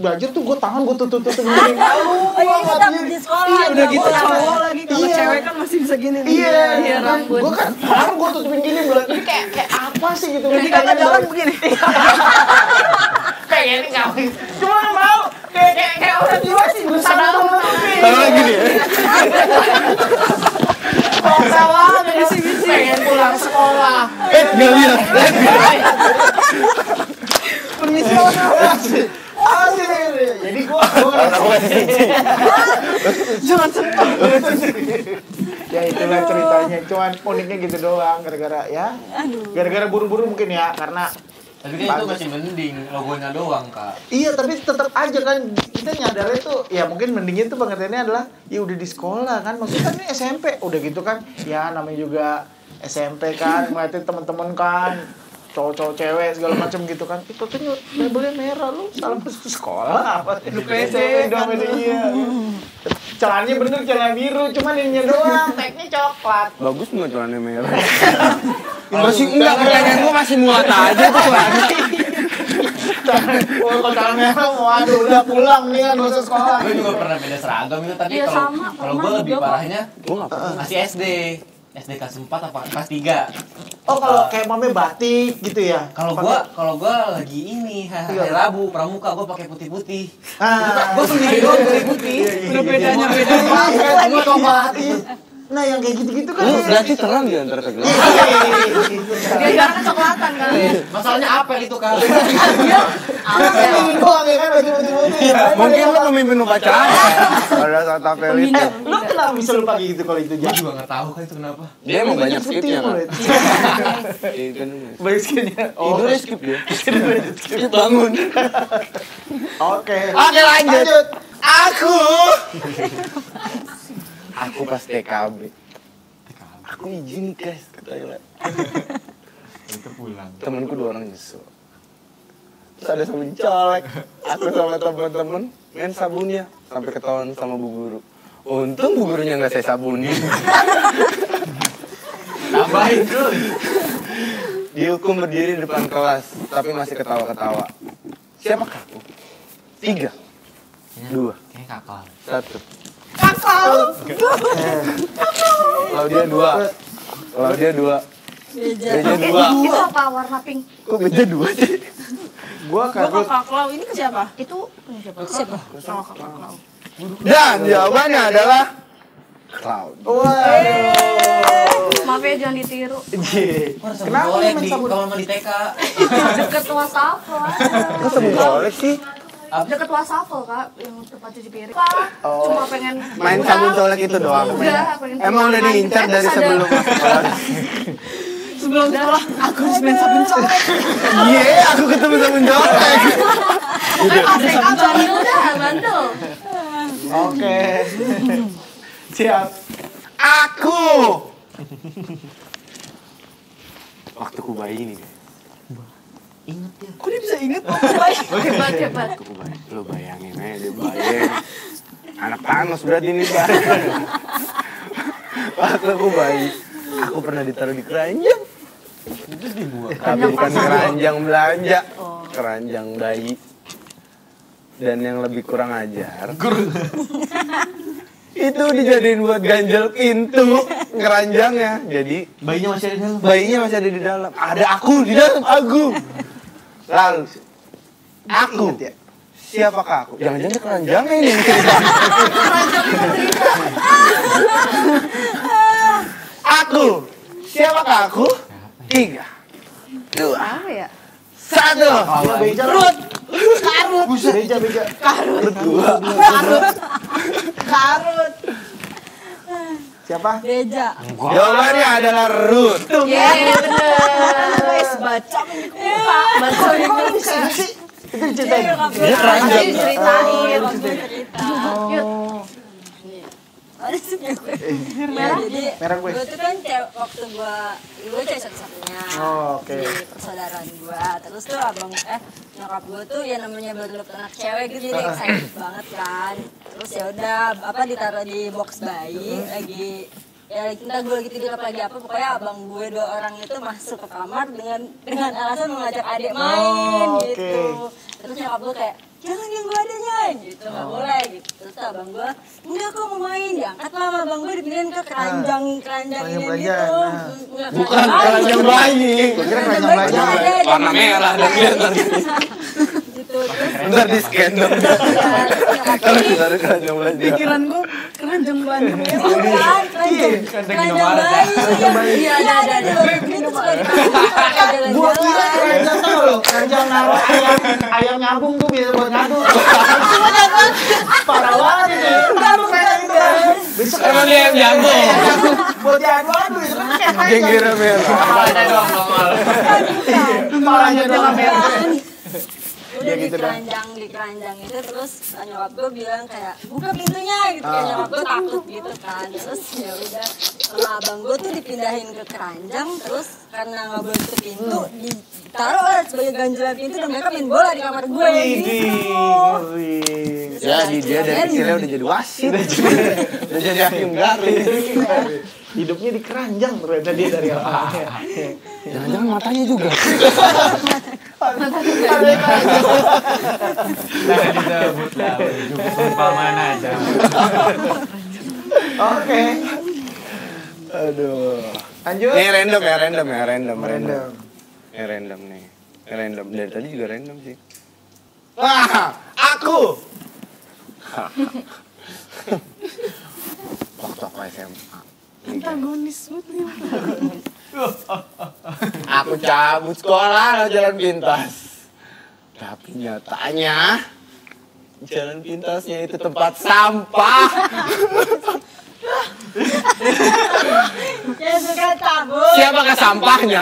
belajar tuh gue tangan gue tutup gini. Iya, kita di sekolah. Udah gitu cowok lagi, kalau Iya. cewek kan masih bisa gini nih. Iya, gue kan tangan gue tutupin gini, ini kayak apa sih gitu? Jadi kakak jalan begini. Kayak ya ini nggak. Cuma mau kayak orang jiwa sih berusaha nutupin. Kalau lagi nih. Salah bisi-bisi. Pengen pulang sekolah. Nggak lihat. Permisi. Jadi gua jangan sentuh. Ya itulah ceritanya. Cuman uniknya gitu doang gara-gara ya. Gara-gara buru-buru mungkin ya karena Tapi kan itu masih mending logonya doang, Kak. iya tapi tetap aja kan kita nyadarnya tuh ya mungkin mendingnya tuh pengertiannya adalah ya udah di sekolah kan maksudnya kan ini SMP udah gitu kan ya namanya juga SMP kan ngeliatin temen-temen kan cowok-cowok cewek segala macam gitu kan itu tuh labelnya merah lu salah masuk sekolah apa lu PC dong bedanya celananya bener celana biru cuman ininya doang tagnya coklat Bagus nggak celananya merah? Masih enggak, pertanyaan gua masih muat aja tuh celana. kalau celana merah waduh udah pulang nih kan gak usah sekolah Gue juga pernah beda seragam itu, tapi Iya, kalau sama, kalau pernah gue lebih juga, Pak. parahnya Gua nggak pernah. masih SD kelas 4 apa kelas 3. oh kalau kayak mame batik gitu ya Kalau gua lagi ini hari Rabu pramuka gua pakai putih-putih. ah Gua sendiri doang putih-putih. Udah bedanya beda. Gua batik nah yang kayak gitu-gitu kan Lu berarti terang di antara kedua. Gara-gara kecoklatan kan. Masalahnya apel itu, Kak. ini doang ya kan putih-putih Mungkin lu pemimpin upacara. Pada saat apel itu. lu kenapa bisa lupa gitu kalau itu Gua jadi juga enggak tahu kan itu kenapa. Dia emang banyak skipnya kan. mulut. Iya kan. Banyak skipnya. Tidurnya skip dia. Skip bangun. Oke. Oke lanjut. Aku pas TKB. Aku izin guys ke toilet. Itu pulang. Temenku 2 orang nyusul. Terus ada sabun colek. Aku sama temen-temen main sabunnya sampai ketahuan sama bu guru. Untung bu gurunya nggak saya sabunin. Tambahin dulu. Dihukum berdiri di depan kelas, tapi masih ketawa-ketawa. Siapakah aku? 3, 2, Kayak kakak. 1. Claudia 2. Claudia 2. Beja 2. Itu apa warna pink? Kok Beja 2 sih? Gua Gua kagak Kakak Klau ini ke siapa? Itu siapa? Siapa? Oh, Kakak Klau. Dan jawabannya adalah Cloud. Maaf ya jangan ditiru. Kenapa lu main di sabun? kamar mandi TK? Deket wastafel. Kok sabun colek sih? Deket wastafel kak, yang tempat cuci piring. Pak, cuma pengen Main sabun colek itu doang. Udah, pengen Emang udah diincar dari sebelum masuk kelas. Sebelum sekolah aku harus main sabun colek. Iya, aku ketemu sabun colek. ATK bandel dah, bandel. Oke. Siap. Aku. Waktu ku bayi nih. Ingat ya. Kok dia bisa inget? Hebat. Waktu ku bayi. Lo bayangin aja dia bayang. Anak panas berarti ini Pak. Waktu ku bayi. Aku pernah ditaruh di keranjang. Tapi bukan keranjang belanja. Keranjang bayi. Dan yang lebih kurang ajar. Itu dijadiin buat ganjel pintu keranjangnya. Jadi Bayinya masih ada di dalam. bayinya masih ada di dalam. Ada aku di dalam aku. Lalu aku. Ingat ya? Siapakah aku? Jangan-jangan keranjangnya ini yang cerita. Aku. Siapakah aku? 3, 2, Apa ya? 1. Beja Karut. Beja. Siapa? Beja. Jawabannya adalah Ruth. Iya bener. Wes baca Baca kok bisa sih? Itu diceritain. Dia keranjang. Ceritain. Ada sih gue. Ya, jadi Merah gue. gue tuh kan waktu gue cewek satu-satunya Oh, oke. di persaudaraan gue. Terus tuh nyokap gue tuh ya namanya baru dapet anak cewek gitu jadi excited banget kan. Terus ya udah ditaruh di box bayi lagi ya entah gue lagi tidur apa lagi apa pokoknya abang gue 2 orang itu masuk ke kamar dengan alasan mengajak adik main Oh, oke. gitu. Terus nyokap gue kayak jangan yang gue adanya gitu nggak boleh gitu. Terus abang gue enggak kok mau main diangkat lah sama abang gue dipindahin ke keranjang ini keranjang, gitu. nah. Enggak, Bukan keranjang bayi. Gua kira keranjang belajar. Ada, Warna merah dan kelihatan. gitu. Terus Bentar di scan dong. Kalau ditaruh keranjang belanja. Pikiran gue keranjang belanja. Keranjang bayi. Iya, ada. Itu suka dipakai Gua kira jalan-jalan. keranjang tau lo, keranjang naruh ayam nyabung tuh biasa buat ngadu. Parah banget itu. Besok Emang dia yang jago. buat diadu-adu itu kan kayak keranjang. Genggira merah. Ada doang nongol. Kepalanya doang merah. Udah Ya gitu dah. di keranjang itu terus nyokap gue bilang kayak buka pintunya gitu kayak nyokap gue takut gitu kan terus ya udah sama abang gue tuh dipindahin ke keranjang terus karena nggak boleh tutup pintu ditaruh lah sebagai ganjelan pintu dan mereka main bola di kamar gue gitu. Jadi dia dari kecilnya udah jadi wasit. Udah jadi hakim garis. Hidupnya di keranjang ternyata dia dari awalnya. Jangan-jangan matanya juga. Jangan disebut lah. Perumpamaan aja. Oke. Aduh. Lanjut. Ini random ya, random. Random. Ini random nih. Ini random dari tadi juga random sih. Wah, aku. Waktu aku SMA. Antagonis banget. Aku cabut sekolah jalan pintas. Tapi nyatanya jalan pintasnya itu tempat sampah. Ya suka cabut. Siapakah sampahnya?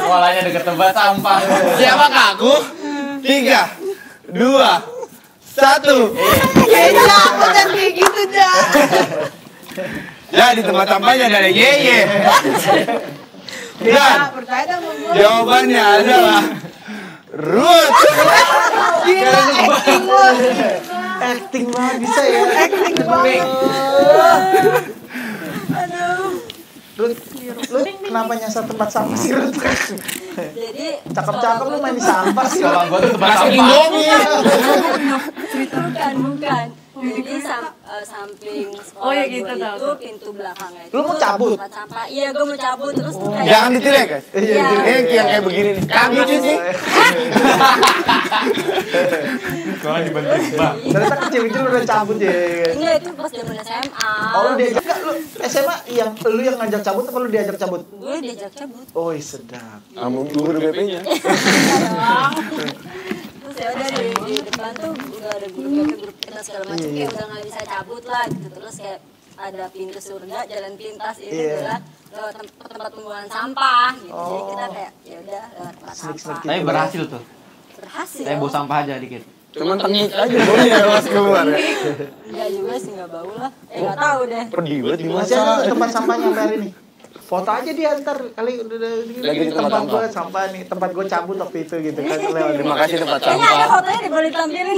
Sekolahnya deket tempat sampah. Siapakah aku? 3, 2, 1. Kayaknya aku dan kayak gitu dah. Ya di tempat sampahnya ada Yeye. Dan Percaya sama gue. jawabannya adalah Ruth. Gila, acting lo. Acting banget bisa ya. Acting banget. Lu kenapa nyasar tempat sampah sih Rut? Jadi Cakep-cakep lu main di sampah sih. Sekolah gua tuh tempat Masak sampah. Indomie. bukan. Jadi samping sekolah Oh, ya gue gitu, tahu, itu tahu. pintu belakangnya itu Lu mau cabut? tempat sampah. Iya, gue mau cabut terus tuh kayak Jangan ditilik guys. Iya. Ini yang kayak begini nih. Kami cuci. Sekolah dibantuin bang. Ternyata kecil-kecil udah cabut ya. Enggak, itu pas zaman SMA. Oh lu diajak enggak lu SMA yang lu yang ngajak cabut apa lu diajak cabut? Gue diajak cabut. Oh sedap. Kamu guru BP-nya. Terus ya udah di depan tuh udah ada grup kita segala macam kayak udah nggak bisa cabut lah gitu. Terus kayak ada pintu surga, jalan pintas ini adalah lewat tempat pembuangan sampah gitu. Jadi kita kayak ya udah lewat tempat sampah. Tapi berhasil tuh. Berhasil. Saya bawa sampah aja dikit. Cuman tengik aja boleh pas keluar ya. Enggak juga sih, enggak bau lah. Enggak tahu deh. Pedih banget di Masih ada masa. tuh tempat sampahnya sampai hari ini. Foto aja diantar kali udah Lagi di tempat gue sampah nih, tempat gue cabut waktu itu gitu kan lewat. Terima kasih tempat Kayaknya ada sampah. fotonya boleh ditampilin.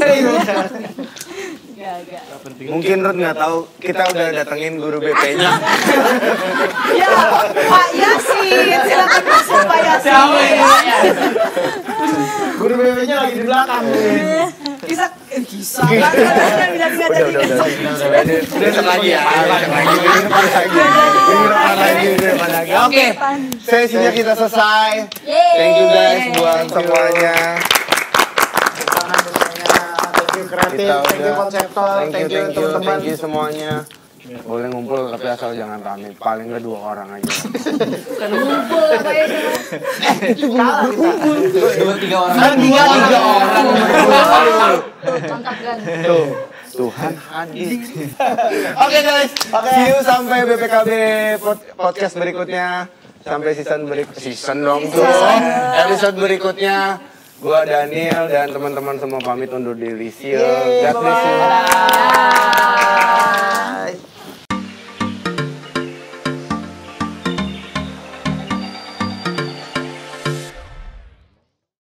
Enggak. Mungkin Ruth nggak tahu kita udah datengin guru BP-nya. Ya, Pak Yasin. Silakan masuk Pak Yasin. Guru BB-nya lagi di belakang. Kisah kan Udah besok lagi ya. Besok lagi. Oke, sesinya kita selesai. Thank you guys buat semuanya. Thank you kreatif, thank you konseptor, thank you teman-teman. Thank you semuanya. Boleh ngumpul tapi asal jangan rame. Paling nggak 2 orang aja. Kalah kita. 2-3 orang. Kan 3 orang. Mantap kan. Tuh, Tuhan hadir. Oke guys, see you sampai BPKB podcast berikutnya. Sampai season dong tuh. Episode berikutnya. Gua Daniel dan teman-teman semua pamit undur diri. See you. God bless you.